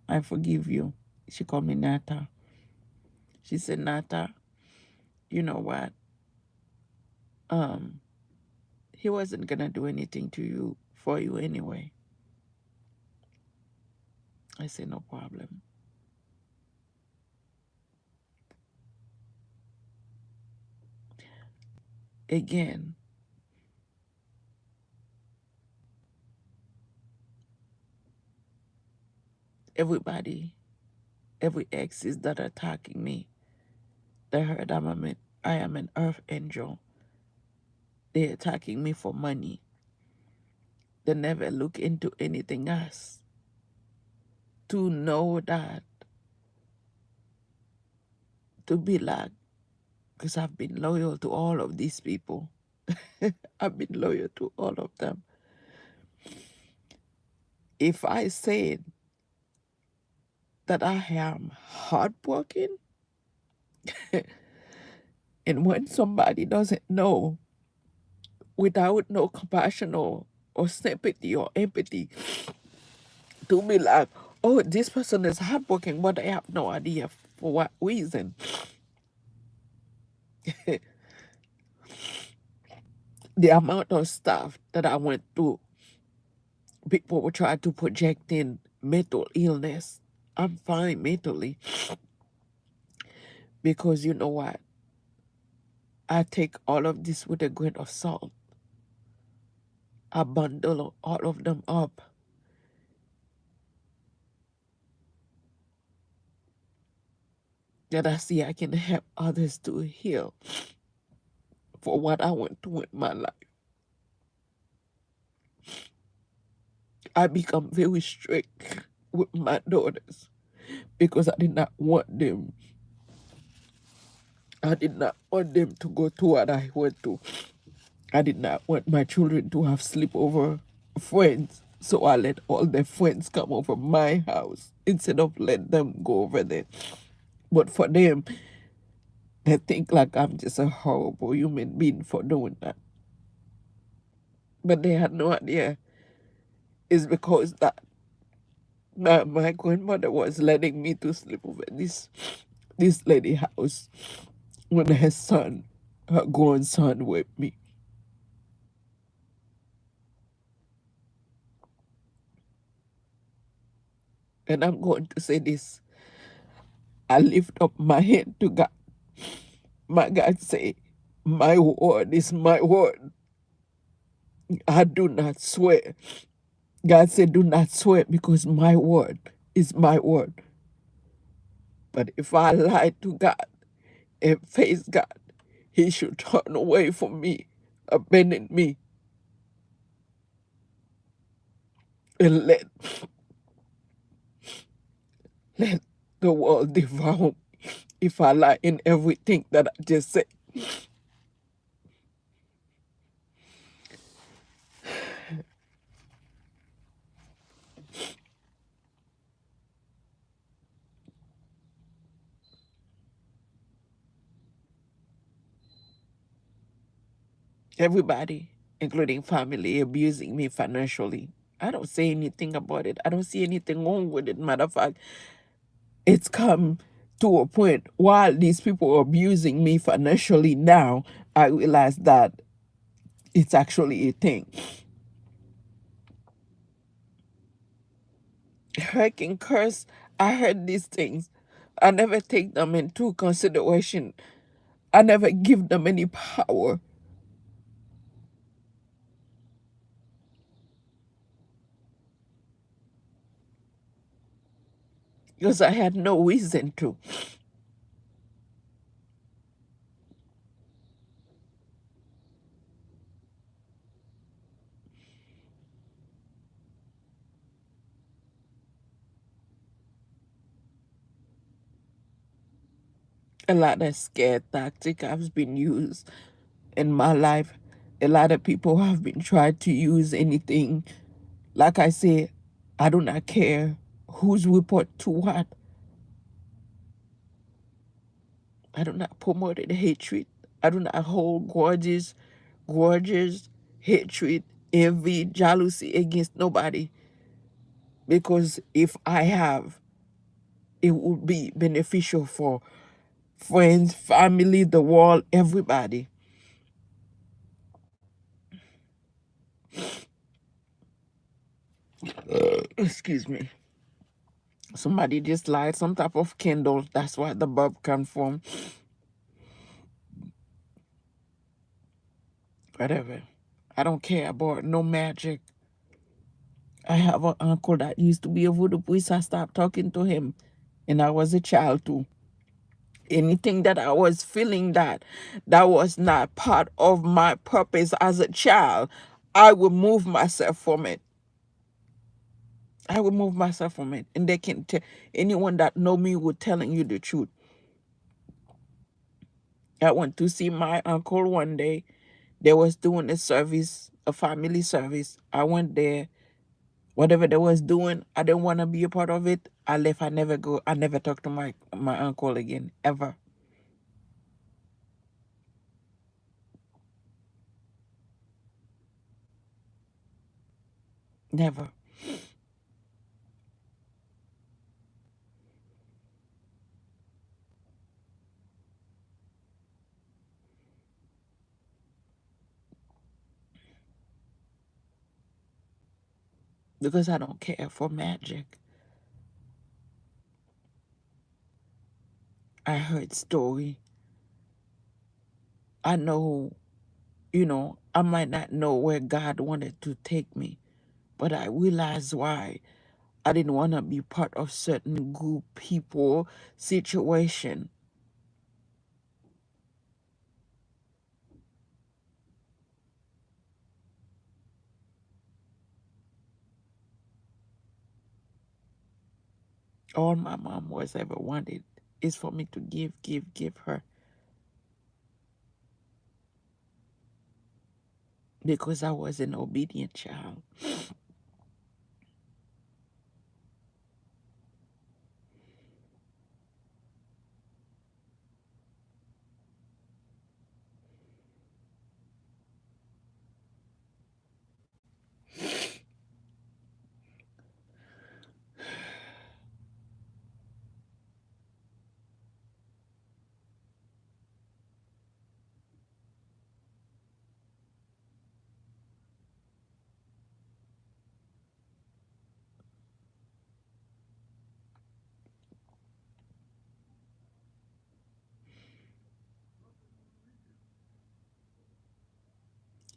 I forgive you. She called me Nata. She said, Nata, you know what? Um, he wasn't gonna do anything to you for you anyway. I said, no problem. Again, everybody, every ex is that attacking me. They heard I am an earth angel. They're attacking me for money. They never look into anything else to know that, to be like, because I've been loyal to all of these people. I've been loyal to all of them. If I said that I am hardworking, and when somebody doesn't know, without no compassion or sympathy or empathy, to be like, oh, this person is hardworking, but I have no idea for what reason. The amount of stuff that I went through, people were trying to project in mental illness. I'm fine mentally because you know what? I take all of this with a grain of salt. I bundle all of them up. That I see I can help others to heal for what I went through in my life. I become very strict with my daughters because I did not want them to go through what I went through. I did not want my children to have sleepover friends. So I let all their friends come over my house instead of let them go over there. But for them, they think like I'm just a horrible human being for doing that. But they had no idea. It's because that my grandmother was letting me to sleep over this lady house when her son, her grown son, with me. And I'm going to say this. I lift up my hand to God. My God say, my word is my word. I do not swear. God said, do not swear because my word is my word. But if I lie to God and face God, he should turn away from me, abandon me, and let the world devour me if I lie in everything that I just said. Everybody, including family, abusing me financially. I don't say anything about it. I don't see anything wrong with it. Matter of fact, it's come to a point while these people are abusing me financially now, I realize that it's actually a thing. I can curse. I heard these things. I never take them into consideration. I never give them any power because I had no reason to. A lot of scare tactic has been used in my life. A lot of people have been trying to use anything. Like I say, I do not care who's report to what. I do not promote the hatred. I do not hold grudges, hatred, envy, jealousy against nobody. Because if I have, it would be beneficial for friends, family, the world, everybody. Excuse me. Somebody just light some type of candle. That's where the bulb come from. Whatever. I don't care about no magic. I have an uncle that used to be a voodoo priest. I stopped talking to him, and I was a child too. Anything that I was feeling that was not part of my purpose as a child, I would move myself from it. I would move myself from it. And they can tell anyone that know me would telling you the truth. I went to see my uncle one day. They was doing a service, a family service. I went there. Whatever they was doing, I didn't want to be a part of it. I left. I never go. I never talked to my uncle again, ever. Never. Because I don't care for magic. I heard story. I know, I might not know where God wanted to take me, but I realized why. I didn't want to be part of certain group, people, situation. All my mom was ever wanted is for me to give her because I was an obedient child.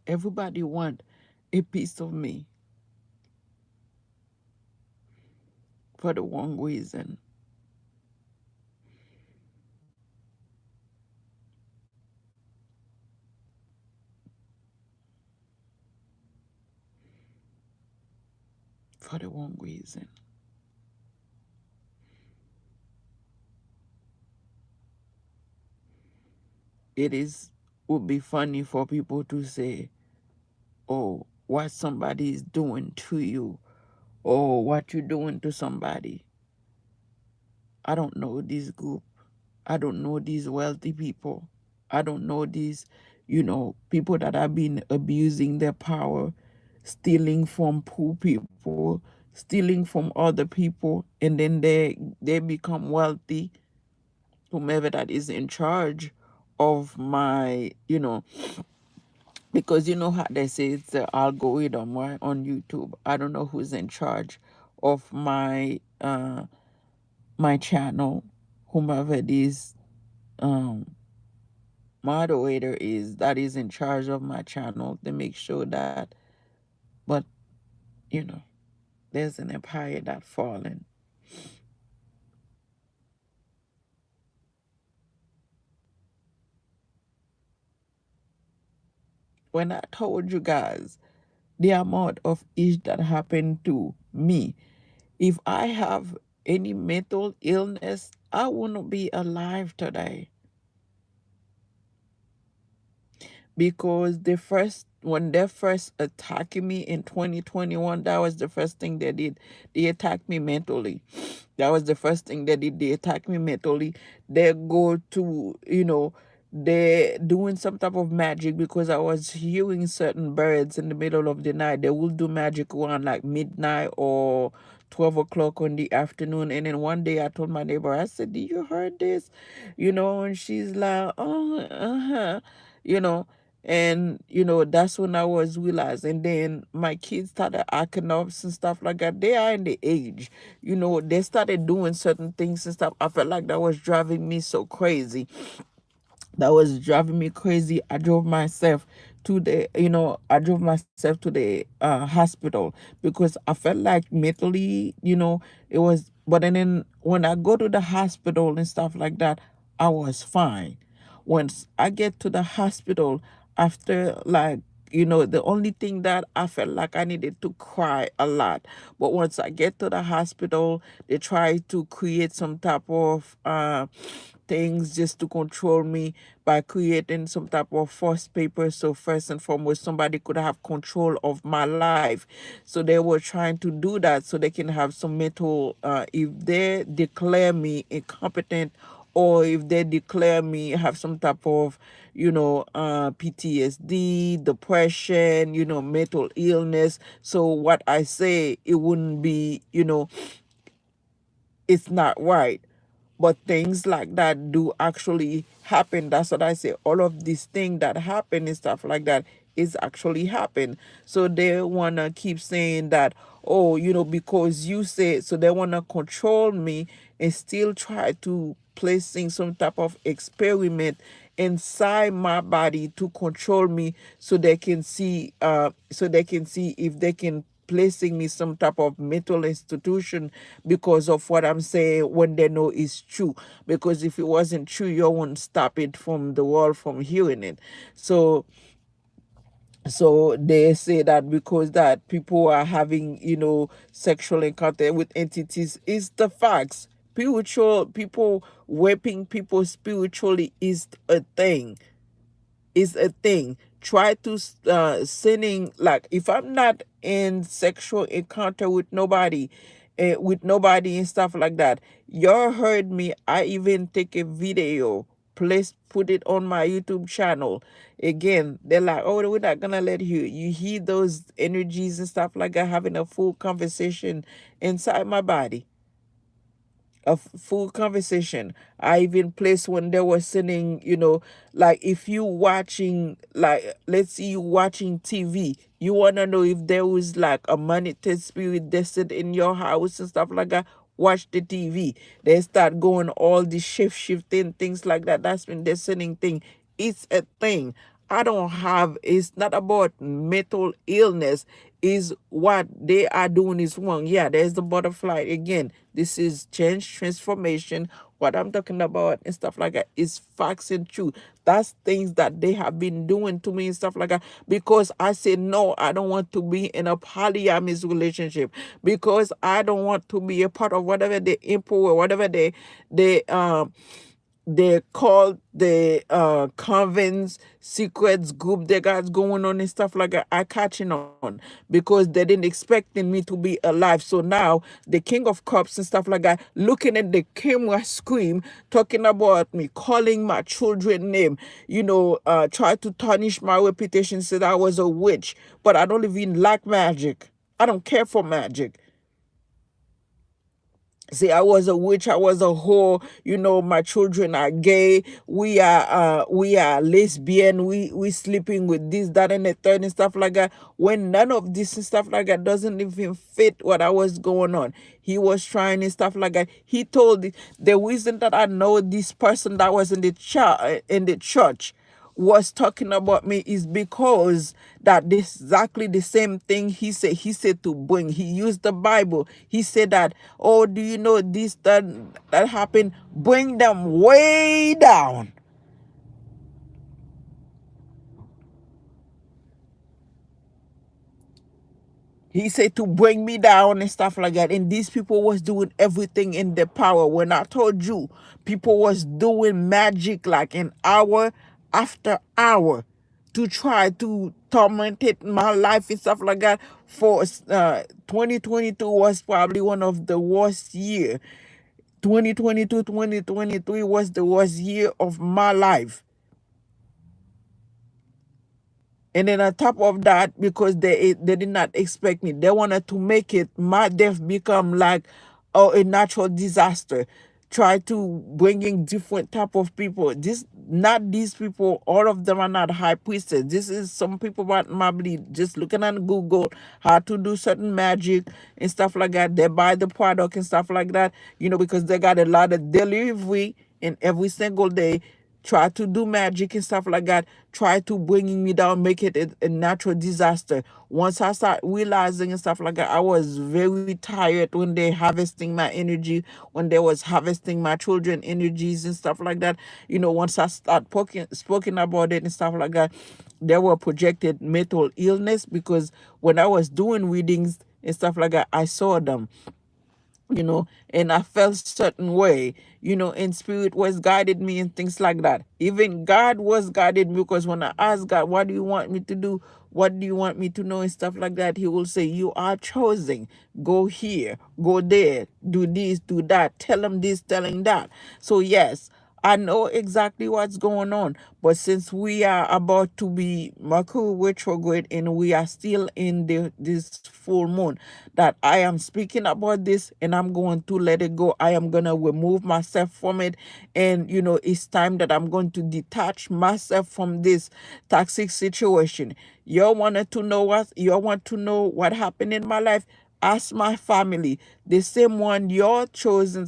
Everybody want a piece of me for the wrong reason. For the wrong reason. It is would be funny for people to say, "Oh, what somebody is doing to you, or what you doing to somebody." I don't know this group. I don't know these wealthy people. I don't know these, people that have been abusing their power, stealing from poor people, stealing from other people, and then they become wealthy. Whomever that is in charge of my, because you know how they say it's the algorithm, right, on YouTube. I don't know who's in charge of my channel, whomever this um moderator is that is in charge of my channel, to make sure that, but you know there's an empire that fallen. When I told you guys the amount of ish that happened to me, if I have any mental illness, I wouldn't be alive today. Because when they first attacked me in 2021, that was the first thing they did. They attacked me mentally. That was the first thing they did. They attacked me mentally. They go to, they doing some type of magic, because I was hearing certain birds in the middle of the night. They will do magic around like midnight or 12 o'clock in the afternoon. And then one day I told my neighbor, I said, "Did you heard this?" And she's like, "Oh, uh-huh." you know and that's when I was realized. And then my kids started acting up and stuff like that. They are in the age, they started doing certain things and stuff. I felt like that was driving me so crazy. I drove myself to the hospital, because I felt like mentally, it was. But then when I go to the hospital and stuff like that, I was fine. Once I get to the hospital, after, like, the only thing that I felt like I needed to cry a lot. But once I get to the hospital, they try to create some type of things just to control me by creating some type of false paper. So first and foremost, somebody could have control of my life. So they were trying to do that so they can have some mental, if they declare me incompetent, or if they declare me have some type of, PTSD, depression, mental illness. So what I say, it wouldn't be, it's not right. But things like that do actually happen. That's what I say. All of these things that happen and stuff like that is actually happen. So they wanna keep saying that, oh, because you say, so they wanna control me and still try to placing some type of experiment inside my body to control me, so they can see if they can placing me some type of mental institution because of what I'm saying, when they know it's true. Because if it wasn't true, you won't stop it from the world from hearing it. So they say that because that people are having, sexual encounter with entities, is the facts. Spiritual people raping people spiritually is a thing. Try to sinning, like, if I'm not in sexual encounter with nobody and stuff like that. You heard me. I even take a video, place put it on my YouTube channel. Again, they're like, "Oh, we're not gonna let you hear those energies and stuff like that, having a full conversation inside my body." A full conversation. I even placed when they were sending, like, if you watching, like, let's see, you watching TV, you wanna know if there was like a monitored spirit that sit in your house and stuff like that. Watch the TV. They start going all the shifting things like that. That's when they're sending thing. It's a thing. I don't have, it's not about mental illness, is what they are doing is wrong. Yeah, there's the butterfly again. This is change, transformation. What I'm talking about and stuff like that is facts and truth. That's things that they have been doing to me and stuff like that. Because I said no, I don't want to be in a polyamorous relationship. Because I don't want to be a part of whatever the emperor, whatever they called the convents secrets group they got going on and stuff like that. I catching on because they didn't expecting me to be alive. So now the king of cups and stuff like that looking at the camera scream, talking about me, calling my children name, try to tarnish my reputation, said I was a witch. But I don't even like magic. I don't care for magic. Say I was a witch, I was a whore, my children are gay, we are lesbian, we sleeping with this, that, and the third and stuff like that. When none of this and stuff like that doesn't even fit what I was going on. He was trying and stuff like that. He told the reason that I know this person that was in the church was talking about me is because that this exactly the same thing he said to bring. He used the Bible. He said that, oh, do you know this that happened, bring them way down. He said to bring me down and stuff like that. And these people was doing everything in their power. When I told you, people was doing magic like an hour after hour to try to torment my life and stuff like that. For 2022 was probably one of the worst year. 2022, 2023 was the worst year of my life. And then on top of that, because they did not expect me, they wanted to make it my death become like a natural disaster. Try to bring in different type of people. This not these people. All of them are not high priestess. This is some people that might be just looking on Google how to do certain magic and stuff like that. They buy the product and stuff like that. Because they got a lot of delivery and every single day try to do magic and stuff like that, try to bringing me down, make it a natural disaster. Once I start realizing and stuff like that, I was very tired when they harvesting my energy, when they was harvesting my children energies and stuff like that. Once I start spoken about it and stuff like that, there were projected mental illness because when I was doing readings and stuff like that, I saw them, and I felt certain way, and spirit was guided me and things like that. Even God was guided me because when I asked God, what do you want me to do? What do you want me to know and stuff like that? He will say, you are chosen. Go here, go there, do this, do that. Tell him this, tell him that. So yes, I know exactly what's going on. But since we are about to be Mercury retrograde and we are still in this full moon, that I am speaking about this and I'm going to let it go. I am going to remove myself from it. And, it's time that I'm going to detach myself from this toxic situation. You wanted to know what? You want to know what happened in my life? Ask my family, the same one you're chosen.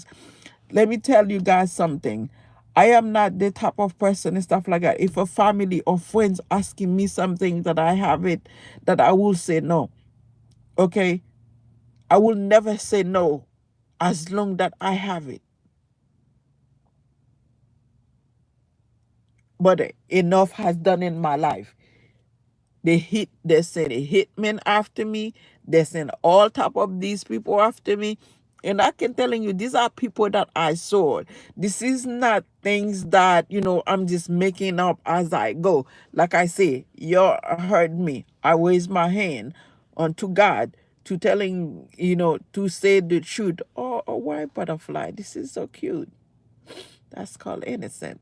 Let me tell you guys something. I am not the type of person and stuff like that. If a family or friends asking me something that I have it, that I will say no. Okay? I will never say no as long that I have it. But enough has done in my life. They send a hitman after me. They send all type of these people after me. And I can telling you, these are people that I saw. This is not things that, I'm just making up as I go. Like I say, you heard me. I raise my hand unto God to telling, to say the truth. Oh, a white butterfly. This is so cute. That's called innocent.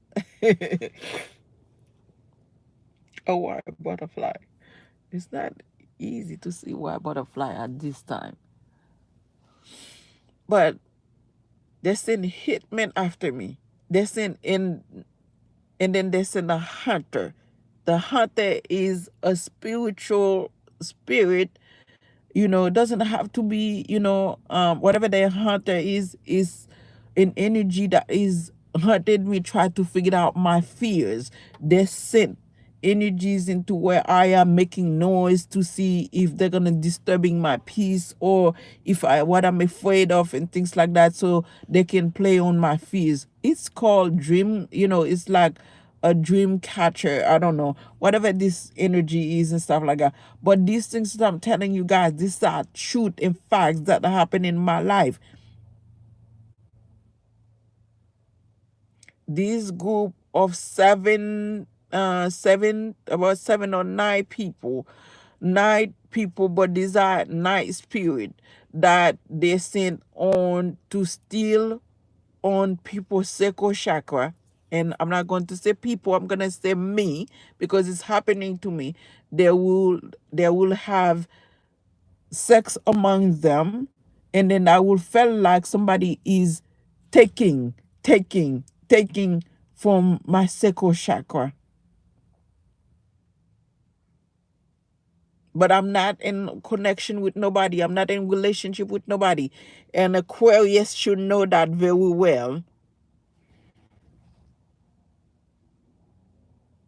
A white butterfly. It's not easy to see white butterfly at this time. But they send hitmen after me. They send in, and then they send a hunter. The hunter is a spiritual spirit. It doesn't have to be, whatever the hunter is an energy that is hunted me, try to figure out my fears. They sent energies into where I am making noise to see if they're gonna disturbing my peace, or if I what I'm afraid of and things like that, so they can play on my fears. It's called dream, it's like a dream catcher. I don't know, whatever this energy is and stuff like that. But these things that I'm telling you guys, these are truth and facts that happen in my life. This group of about 7 or 9 people, 9 people, but these are night spirit that they sent on to steal on people's sacral chakra. And I'm not going to say people, I'm gonna say me, because it's happening to me. They will have sex among them, and then I will feel like somebody is taking, taking from my sacral chakra. But I'm not in connection with nobody. I'm not in relationship with nobody. And Aquarius should know that very well.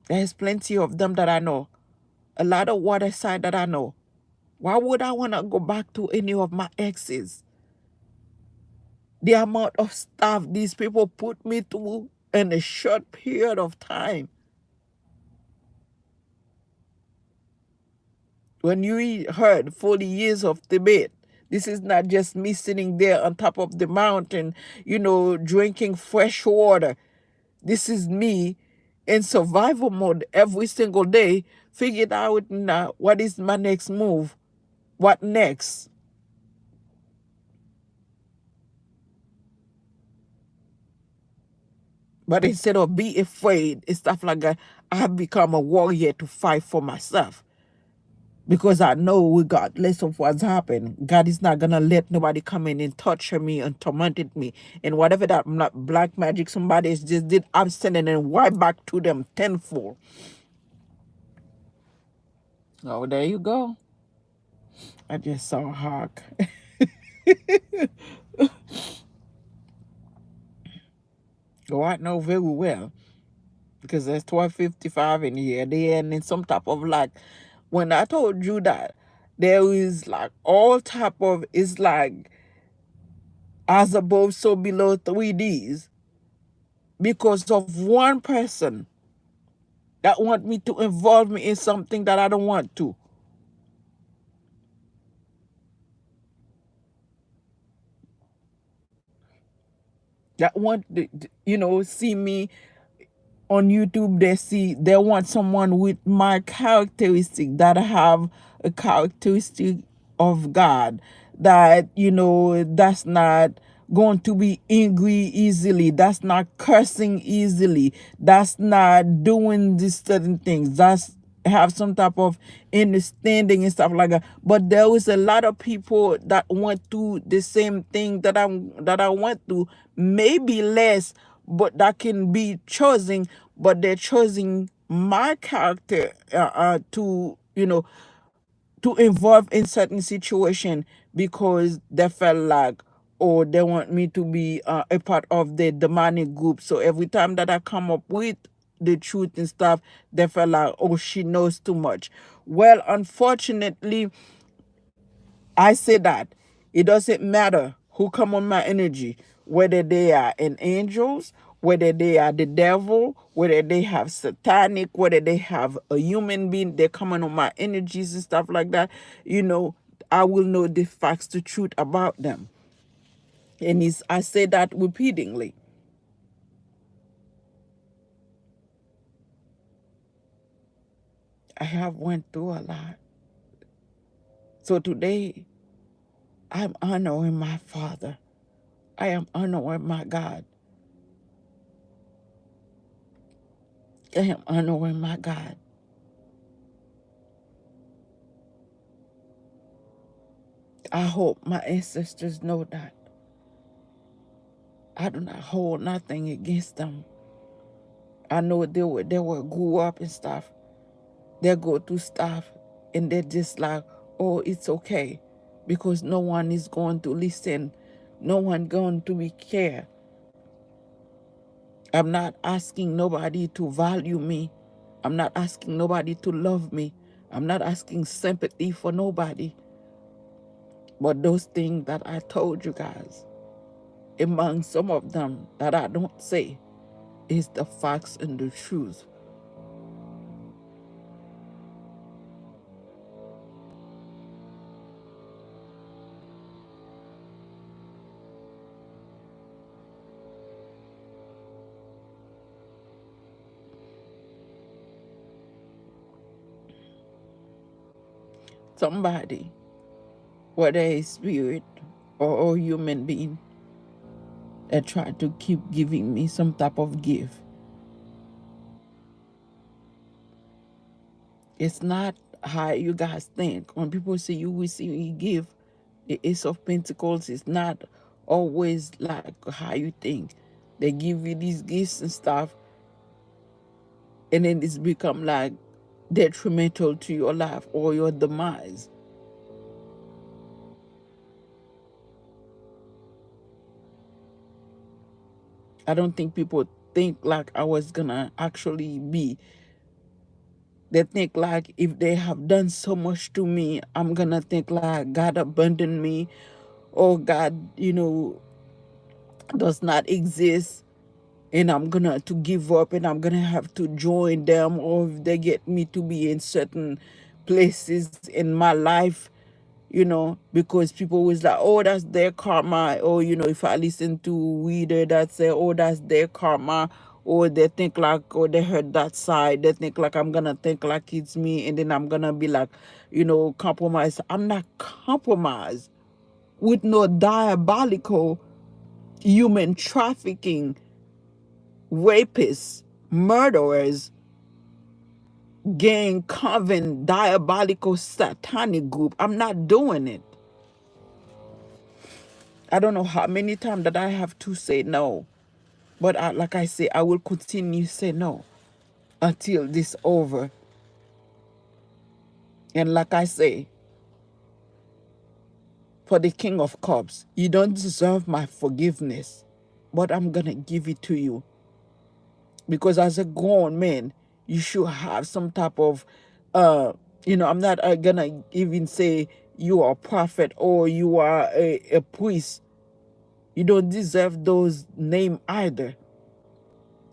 There's plenty of them that I know. A lot of water side that I know. Why would I want to go back to any of my exes? The amount of stuff these people put me through in a short period of time. When you heard 40 years of debate, this is not just me sitting there on top of the mountain, drinking fresh water. This is me in survival mode every single day, figured out now what is my next move, what next. But instead of be afraid and stuff like that, I have become a warrior to fight for myself. Because I know regardless of what's happened, God is not gonna let nobody come in and torture me and tormented me. And whatever that black magic somebody just did, I'm sending it right back to them tenfold. Oh, there you go. I just saw a hawk. Oh, I know very well. Because there's 12:55 in here. They and in some type of like, when I told you that there is like all type of, it's like as above so below 3Ds, because of one person that want me to involve me in something that I don't want to. That want see me on YouTube. They want someone with my characteristic, that have a characteristic of God, that that's not going to be angry easily, that's not cursing easily, that's not doing these certain things, that's have some type of understanding and stuff like that. But there is a lot of people that went through the same thing that I went through, maybe less, but that can be choosing. But they're choosing my character to to involve in certain situation, because they felt like, or they want me to be a part of the demonic group. So every time that I come up with the truth and stuff, they felt like, oh, she knows too much. Well, unfortunately, I say that it doesn't matter who come on my energy, whether they are an angels, whether they are the devil, whether they have satanic, whether they have a human being, they're coming on my energies and stuff like that. I will know the facts, the truth about them. And I say that repeatedly. I have went through a lot. So today, I'm honoring my Father. I am honoring my God. I am honoring my God. I hope my ancestors know that. I do not hold nothing against them. I know they were grew up and stuff. They go through stuff, and they're just like, oh, it's okay, because no one is going to listen. No one going to be care. I'm not asking nobody to value me. I'm not asking nobody to love me. I'm not asking sympathy for nobody. But those things that I told you guys, among some of them that I don't say, is the facts and the truth. Somebody, whether a spirit or a human being, that try to keep giving me some type of gift. It's not how you guys think. When people say you receive a gift, the Ace of Pentacles is not always like how you think. They give you these gifts and stuff, and then it's become like detrimental to your life or your demise. I don't think people think like I was gonna actually be. They think like if they have done so much to me, I'm gonna think like God abandoned me, or God, does not exist, and I'm gonna to give up, and I'm gonna have to join them, or if they get me to be in certain places in my life, because people was like, oh, that's their karma, or if I listen to reader that say, oh, that's their karma, or they think like, or they heard that side, they think like I'm gonna think like it's me, and then I'm gonna be like, compromise. I'm not compromised with no diabolical human trafficking, rapists, murderers, gang, coven, diabolical satanic group. I'm not doing it. I don't know how many times that I have to say no. But like I say, I will continue to say no until this over. And like I say, for the King of Cups, you don't deserve my forgiveness, but I'm going to give it to you. Because as a grown man, you should have some type of, I'm not going to even say you are a prophet or you are a priest. You don't deserve those names either.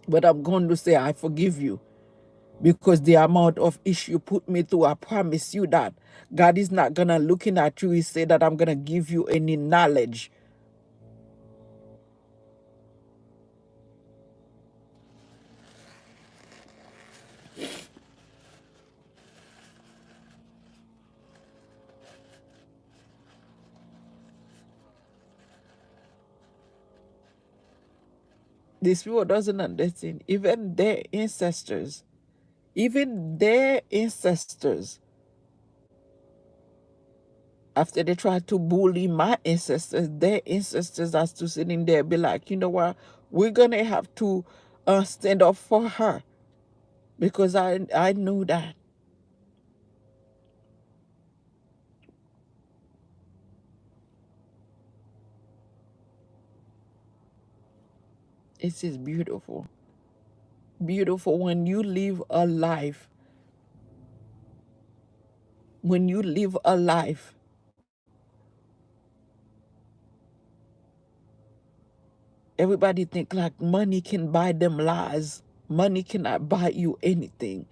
But I'm going to say, I forgive you. Because the amount of issue put me through, I promise you that God is not gonna looking at you and say that I'm gonna give you any knowledge. This people doesn't understand. Even their ancestors, after they try to bully my ancestors, their ancestors are still sitting there be like, you know what, we're gonna have to stand up for her, because I knew that. It's just beautiful. Beautiful when you live a life. When you live a life, everybody think like money can buy them lies. Money cannot buy you anything.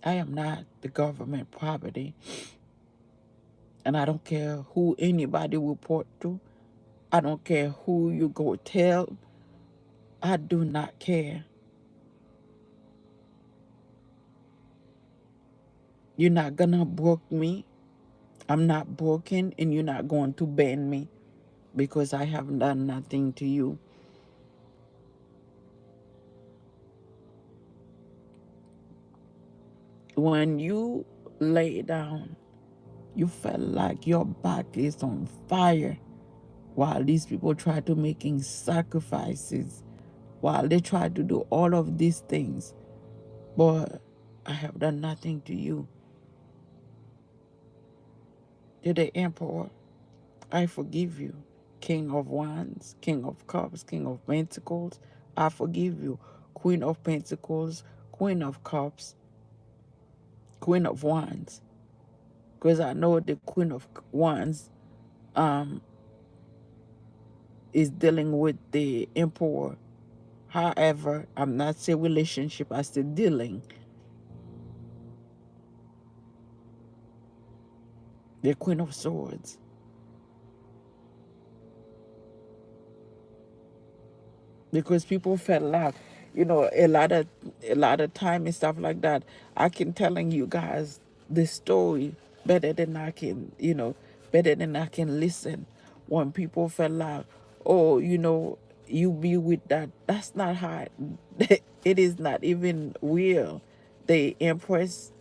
I am not the government property, and I don't care who anybody report to. I don't care who you go tell. I do not care. You're not gonna broke me. I'm not broken, and you're not going to ban me because I have done nothing to you. When you lay down, you felt like your back is on fire, while these people try to making sacrifices, while they try to do all of these things. But I have done nothing to you. To the emperor, I forgive you. King of Wands, King of Cups, King of Pentacles, I forgive you. Queen of Pentacles, Queen of Cups, Queen of Wands. Because I know the Queen of Wands um, is dealing with the Emperor. However, I'm not saying relationship, I still dealing. The Queen of Swords. Because people felt like, a lot of time and stuff like that. I can telling you guys the story better than I can, better than I can listen. When people felt like, oh, you be with that, that's not how it is, not even real. They impress.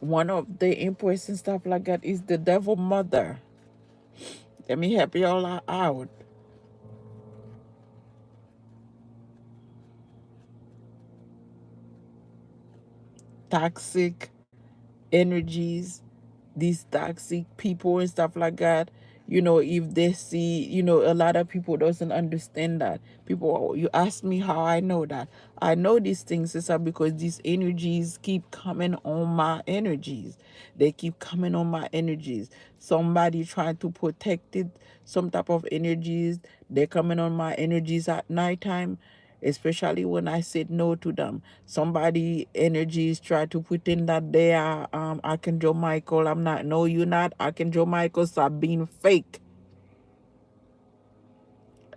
One of the impress and stuff like that is the devil mother. Let me help y'all out. Toxic energies, these toxic people and stuff like that. If they see, a lot of people doesn't understand that. People, you ask me how I know that. I know these things is because these energies keep coming on my energies. They keep coming on my energies. Somebody trying to protect it, some type of energies, they're coming on my energies at nighttime, especially when I said no to them. Somebody energies try to pretend that they are Archangel Michael. I'm not. No, you're not Archangel Michael. Stop being fake.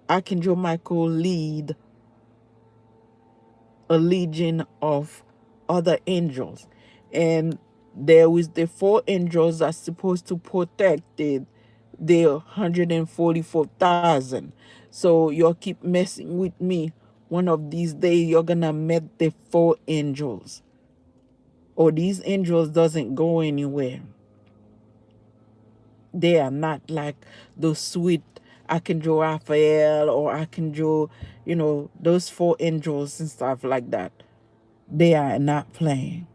Archangel Michael lead a legion of other angels, and there is the four angels that's supposed to protect the 144,000. So you'll keep messing with me. One of these days you're gonna meet the four angels, or these angels doesn't go anywhere. They are not like those sweet Archangel Raphael or Archangel, those four angels and stuff like that. They are not playing.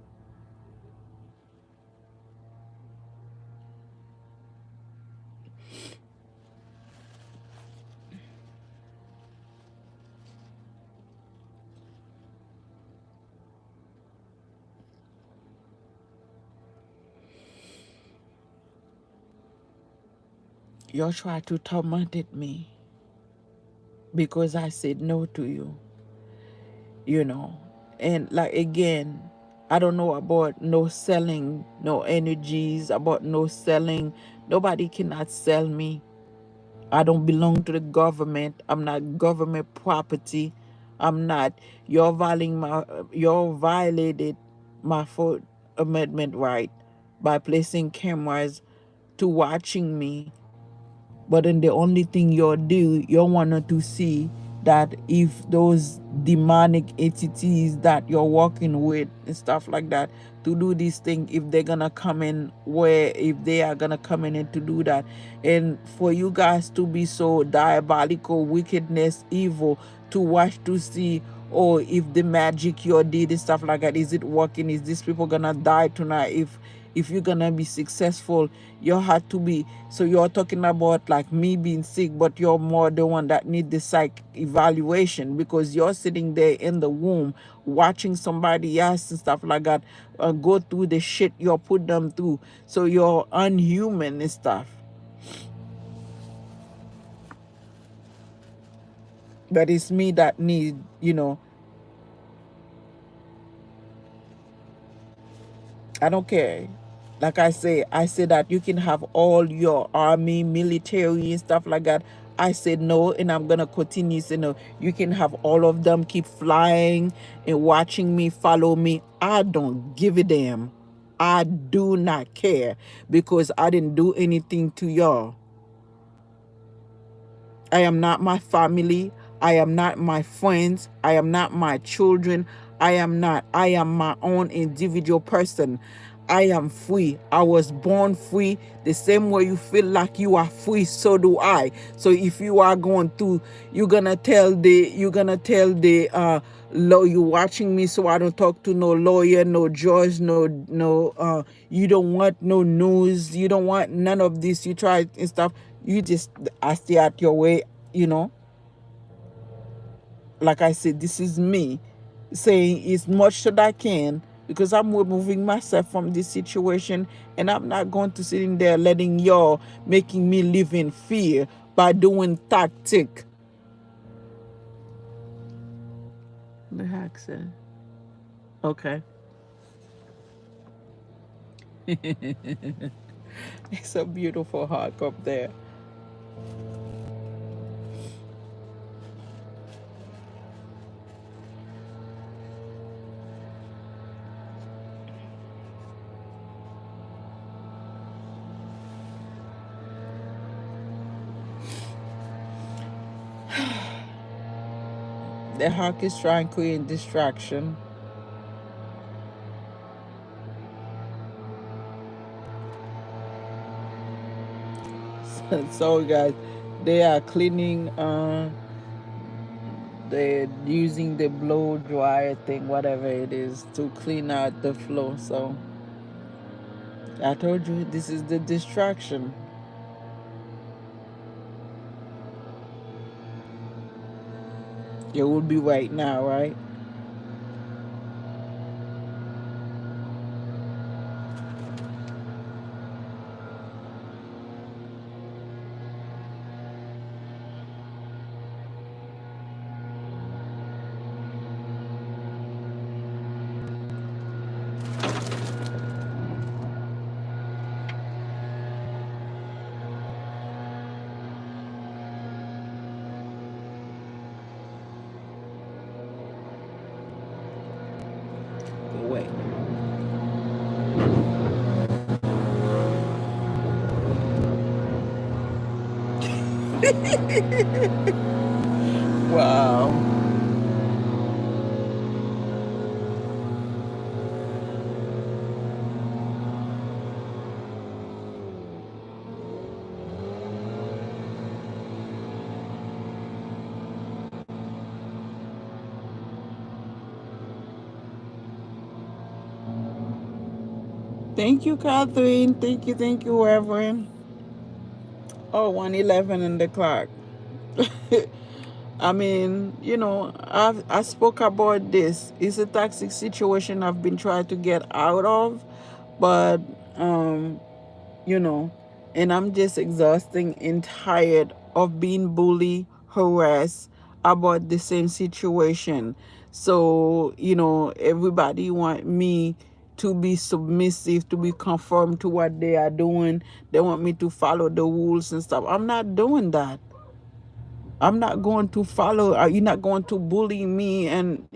You try to torment me because I said no to you, you know. And like again, I don't know about no selling, no energies, about no selling. Nobody cannot sell me. I don't belong to the government. I'm not government property. I'm not. You're violated my Fourth Amendment right by placing cameras to watching me. But then the only thing you'll do, you want to see that if those demonic entities that you're working with and stuff like that to do this thing, if they're gonna come in, where if they are gonna come in and to do that. And for you guys to be so diabolical, wickedness, evil, to watch to see, or if the magic you did and stuff like that, is it working? Is these people gonna die tonight? If you're gonna be successful, you have to be. So you're talking about like me being sick, but you're more the one that need the psych evaluation, because you're sitting there in the womb watching somebody else and stuff like that go through the shit you put them through. So you're unhuman and stuff. But it's me that need, I don't care. Like I say that you can have all your army, military, and stuff like that. I said no, and I'm gonna continue saying no. You can have all of them keep flying and watching me, follow me. I don't give a damn. I do not care, because I didn't do anything to y'all. I am not my family. I am not my friends. I am not my children. I am not. I am my own individual person. I am free. I was born free. The same way you feel like you are free, so do I. So if you are going through, you're gonna tell the law, you watching me so I don't talk to no lawyer, no judge, no you don't want no news, you don't want none of this, you try and stuff. You just I stay at your way, you know. Like I said, this is me saying as much that I can, because I'm removing myself from this situation, and I'm not going to sit in there letting y'all making me live in fear by doing tactic. The hack said, okay. It's a beautiful hawk up there. The hawk is trying to create distraction. So guys, they are cleaning. They're using the blow dryer thing, whatever it is, to clean out the floor. So I told you this is the distraction. It will be right now, right? Go away. Wow. Thank you, Catherine. Thank you, Reverend. Oh, 1:11 in the clock. I mean, I spoke about this. It's a toxic situation I've been trying to get out of, but um, you know, and I'm just exhausting and tired of being bullied, harassed about the same situation. So, everybody want me to be submissive, to be conformed to what they are doing. They want me to follow the rules and stuff. I'm not doing that. I'm not going to follow. You're not going to bully me. And,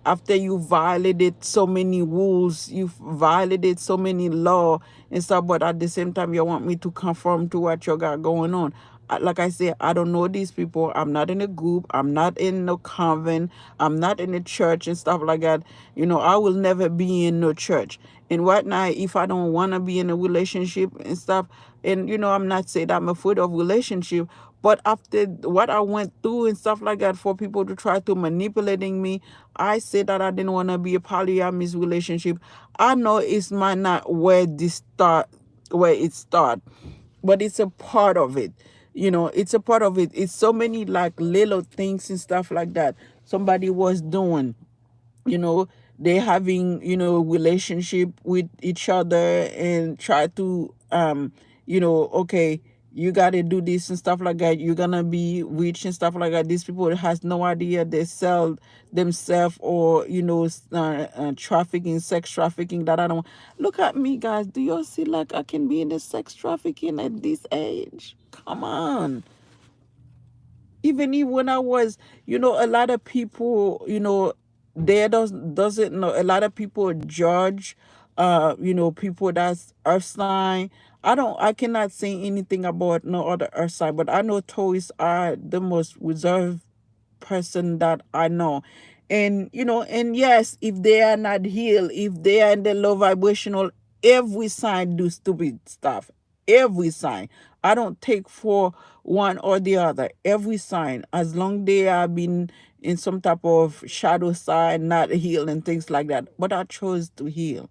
after you violated so many rules, you violated so many law and stuff, but at the same time, you want me to conform to what you got going on. Like I said, I don't know these people. I'm not in a group. I'm not in no convent. I'm not in a church and stuff like that. I will never be in no church. And right now, if I don't want to be in a relationship and stuff, and I'm not saying I'm afraid of relationship, but after what I went through and stuff like that, for people to try to manipulating me, I said that I didn't want to be a polyamorous relationship. I know it's might not where it start, but it's a part of it. It's a part of it. It's so many like little things and stuff like that somebody was doing. you know they having relationship with each other, and try to okay, you got to do this and stuff like that, you're gonna be rich and stuff like that. These people has no idea they sell themselves, or trafficking, sex trafficking. That I don't look at me, guys. Do you see like I can be in the sex trafficking at this age? Come on. Even when I was, a lot of people, there doesn't know. A lot of people judge, people that's earth sign. I cannot say anything about no other earth sign, but I know Taurus are the most reserved person that I know. And yes, if they are not healed, if they are in the low vibrational Every sign do stupid stuff. Every sign. I don't take for one or the other. Every sign, as long they have been in some type of shadow sign, not heal and things like that. But I chose to heal.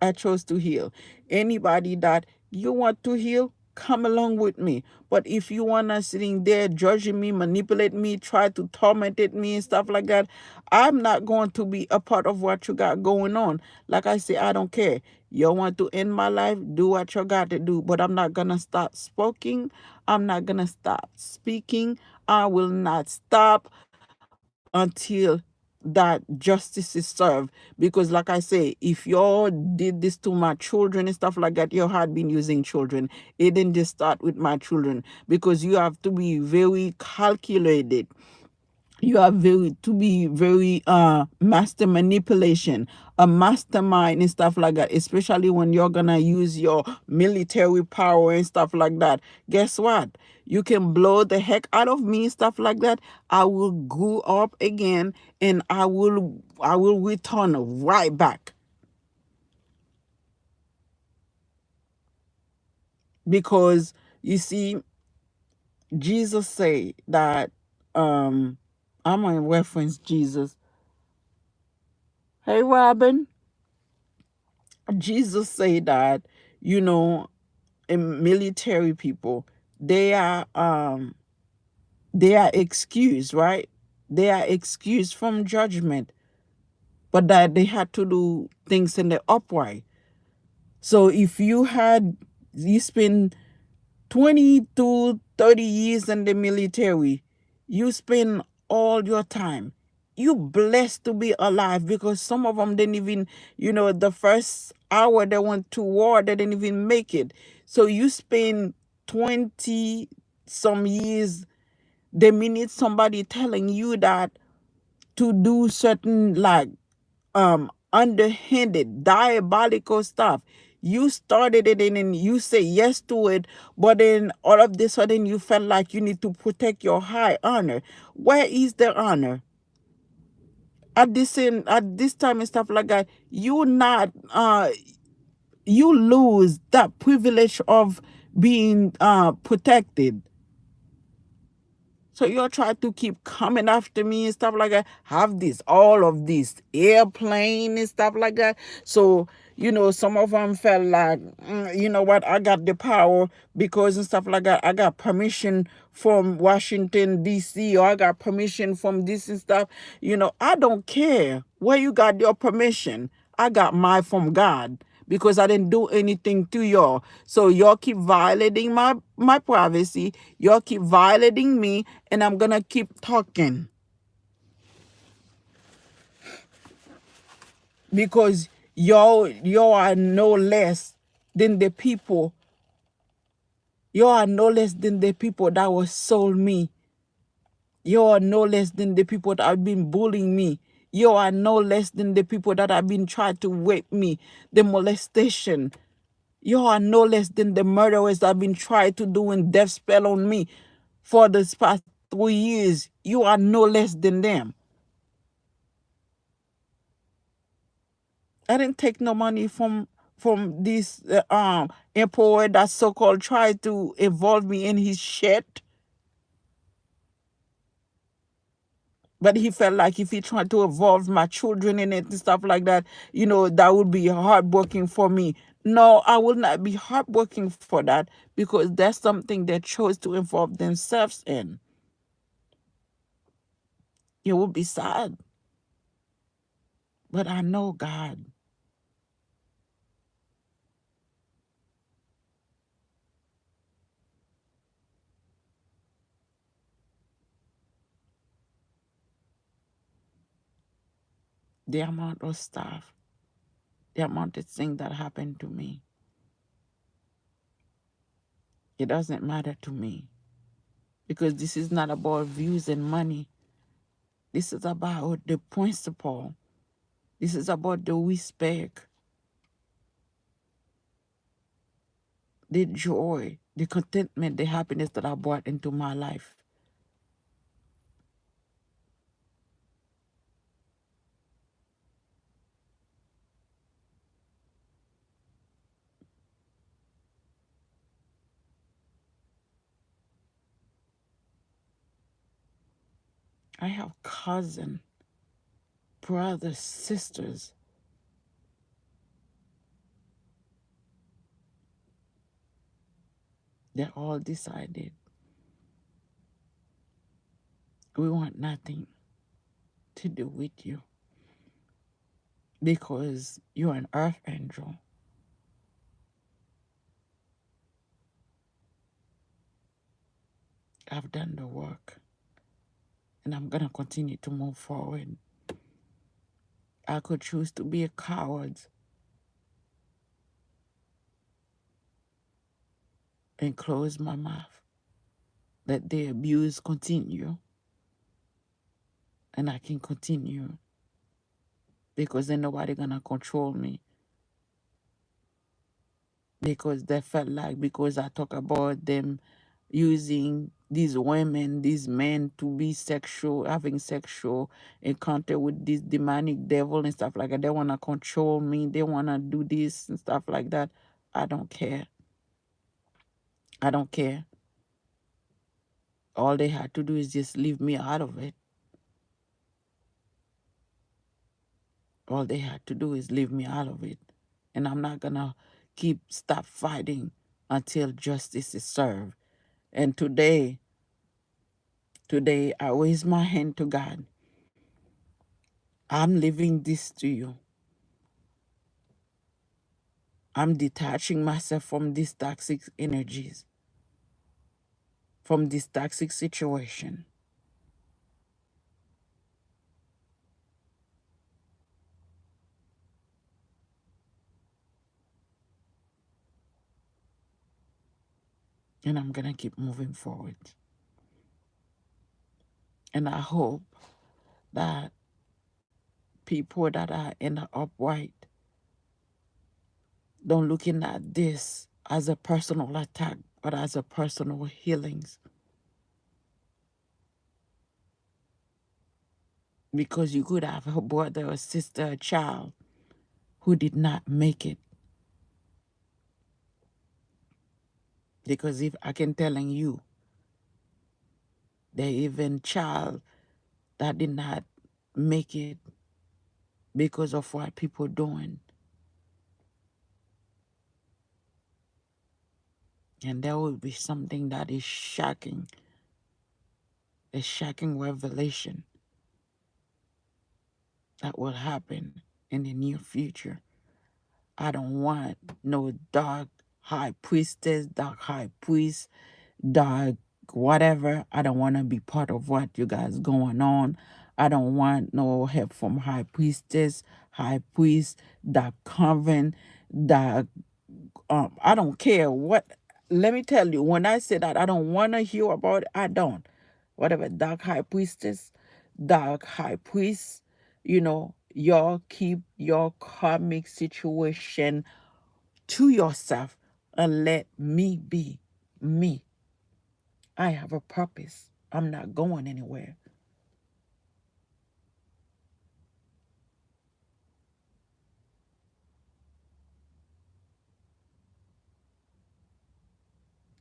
I chose to heal. Anybody that you want to heal, come along with me. But if you wanna sitting there judging me, manipulate me, try to torment me and stuff like that, I'm not going to be a part of what you got going on. Like I say, I don't care. You want to end my life, do what you got to do. But I'm not gonna stop speaking. I'm not gonna stop speaking. I will not stop until that justice is served. Because like I say, if y'all did this to my children and stuff like that, you had been using children. It didn't just start with my children, because you have to be very calculated. You have very to be very master manipulation, a mastermind and stuff like that, especially when you're gonna use your military power and stuff like that. Guess what? You can blow the heck out of me and stuff like that. I will go up again, and I will return right back. Because you see, Jesus say that, I'm gonna reference Jesus. Hey, Robin. Jesus say that, you know, in military people, they are um they are excused, right? They are excused from judgment, but that they had to do things in the upright. So if you spend 20 to 30 years in the military, you spend all your time. You blessed to be alive, because some of them didn't even, the first hour they went to war, they didn't even make it. So you spend 20 some years, the minute somebody telling you that to do certain, like, underhanded, diabolical stuff. You started it, and then you say yes to it, but then all of a sudden you felt like you need to protect your high honor. Where is the honor? At this time and stuff like that, you lose that privilege of being protected. So you're trying to keep coming after me and stuff like that. Have this, all of this airplane and stuff like that. So, some of them felt like, you know what, I got the power because and stuff like that. I got permission from Washington, D.C., or I got permission from this and stuff. I don't care where you got your permission. I got mine from God, because I didn't do anything to y'all. So y'all keep violating my privacy. Y'all keep violating me, and I'm gonna keep talking, because y'all are no less than the people. Y'all are no less than the people that was sold me. Y'all are no less than the people that have been bullying me. You are no less than the people that have been trying to rape me, the molestation. You are no less than the murderers that have been trying to do a death spell on me for this past 3 years. You are no less than them. I didn't take no money from this employer that so-called tried to involve me in his shit. But he felt like if he tried to involve my children in it and stuff like that, that would be heartbreaking for me. No, I will not be heartbreaking for that, because that's something they chose to involve themselves in. It would be sad. But I know God. The amount of stuff, the amount of things that happened to me, it doesn't matter to me, because this is not about views and money. This is about the principle. This is about the respect, the joy, the contentment, the happiness that I brought into my life. I have cousins, brothers, sisters. They all decided we want nothing to do with you because you're an earth angel. I've done the work and I'm going to continue to move forward. I could choose to be a coward and close my mouth. Let the abuse continue and I can continue because then nobody gonna control me. Because they felt like because I talk about them using these women, these men to be sexual, having sexual encounter with this demonic devil and stuff like that. They wanna control me, they wanna do this and stuff like that. I don't care. I don't care. All they had to do is just leave me out of it. All they had to do is leave me out of it. And I'm not gonna stop fighting until justice is served. And today I raise my hand to God. I'm leaving this to you. I'm detaching myself from these toxic energies, from this toxic situation. And I'm gonna keep moving forward. And I hope that people that are in the upright don't looking at this as a personal attack, but as a personal healings. Because you could have a brother or sister, a child who did not make it. Because if I can telling you, there even child that did not make it because of what people doing. And there will be something that is shocking, a shocking revelation that will happen in the near future. I don't want no dark high priestess, dark high priest, dark whatever. I don't want to be part of what you guys going on. I don't want no help from high priestess, high priest, dark convent, dark I don't care what. Let me tell you, when I say that I don't want to hear about it, I don't. Whatever, dark high priestess, dark high priest, y'all keep your karmic situation to yourself and let me be me. I have a purpose. I'm not going anywhere.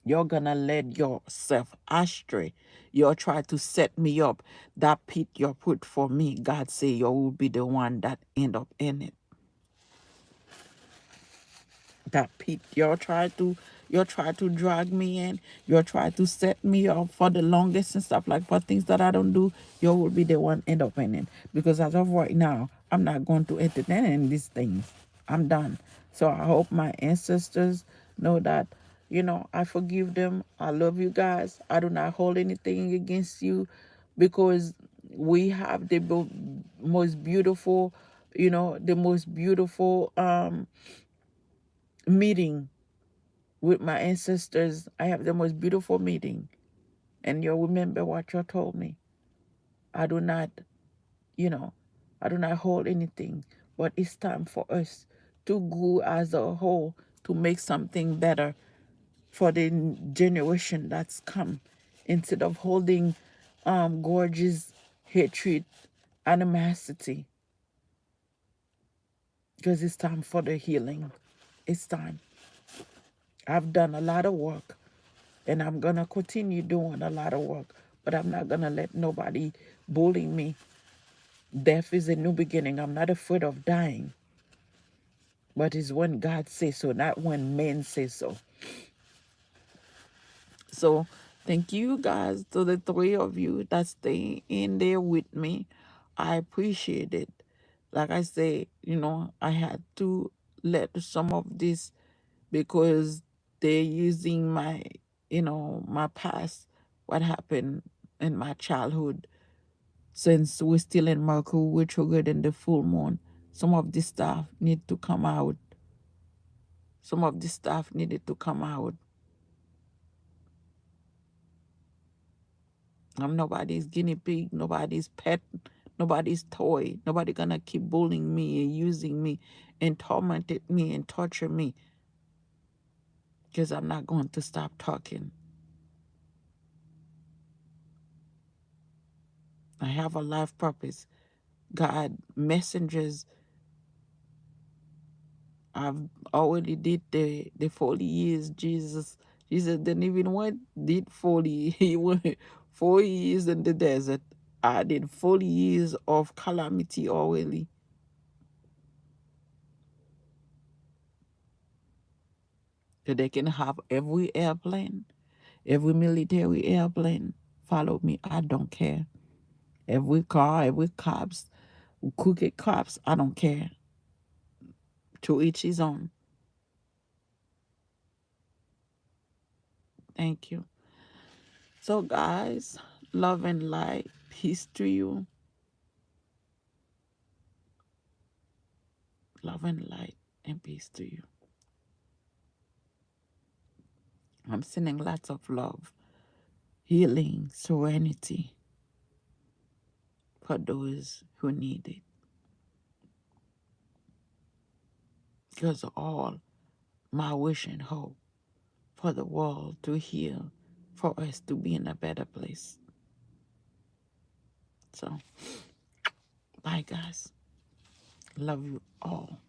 You're gonna let yourself astray. You'll try to set me up. That pit you put for me, God say you will be the one that end up in it. That pit you'll try to drag me in. You'll try to set me up for the longest and stuff like for things that I don't do. You will be the one end up in it. Because as of right now, I'm not going to entertain in these things. I'm done. So I hope my ancestors know that, I forgive them. I love you guys. I do not hold anything against you because we have the most beautiful, the most beautiful meeting with my ancestors. I have the most beautiful meeting. And you'll remember what you told me. I do not, you know, I do not hold anything. But it's time for us to go as a whole to make something better for the generation that's come. Instead of holding gorgeous hatred, animosity. Because it's time for the healing. It's time. I've done a lot of work. And I'm going to continue doing a lot of work, but I'm not going to let nobody bullying me. Death is a new beginning. I'm not afraid of dying, but it's when God says so, not when men say so. So thank you guys, to the three of you that stay in there with me. I appreciate it. Like I say, I had to let some of this because they're using my, my past, what happened in my childhood. Since we're still in Mercury, we're triggered in the full moon. Some of this stuff need to come out. Some of this stuff needed to come out. I'm nobody's guinea pig, nobody's pet, nobody's toy. Nobody gonna keep bullying me and using me and tormenting me and torture me, because I'm not going to stop talking. I have a life purpose. God, messengers, I've already did the 40 years. Jesus didn't even did 40. He went 4 years in the desert. I did 40 years of calamity already. So they can have every airplane, every military airplane follow me. I don't care. Every car, every cops, crooked cops, I don't care. To each his own. Thank you. So guys, love and light, peace to you. Love and light and peace to you. I'm sending lots of love, healing, serenity for those who need it. Because all my wish and hope for the world to heal, for us to be in a better place. So, bye guys. Love you all.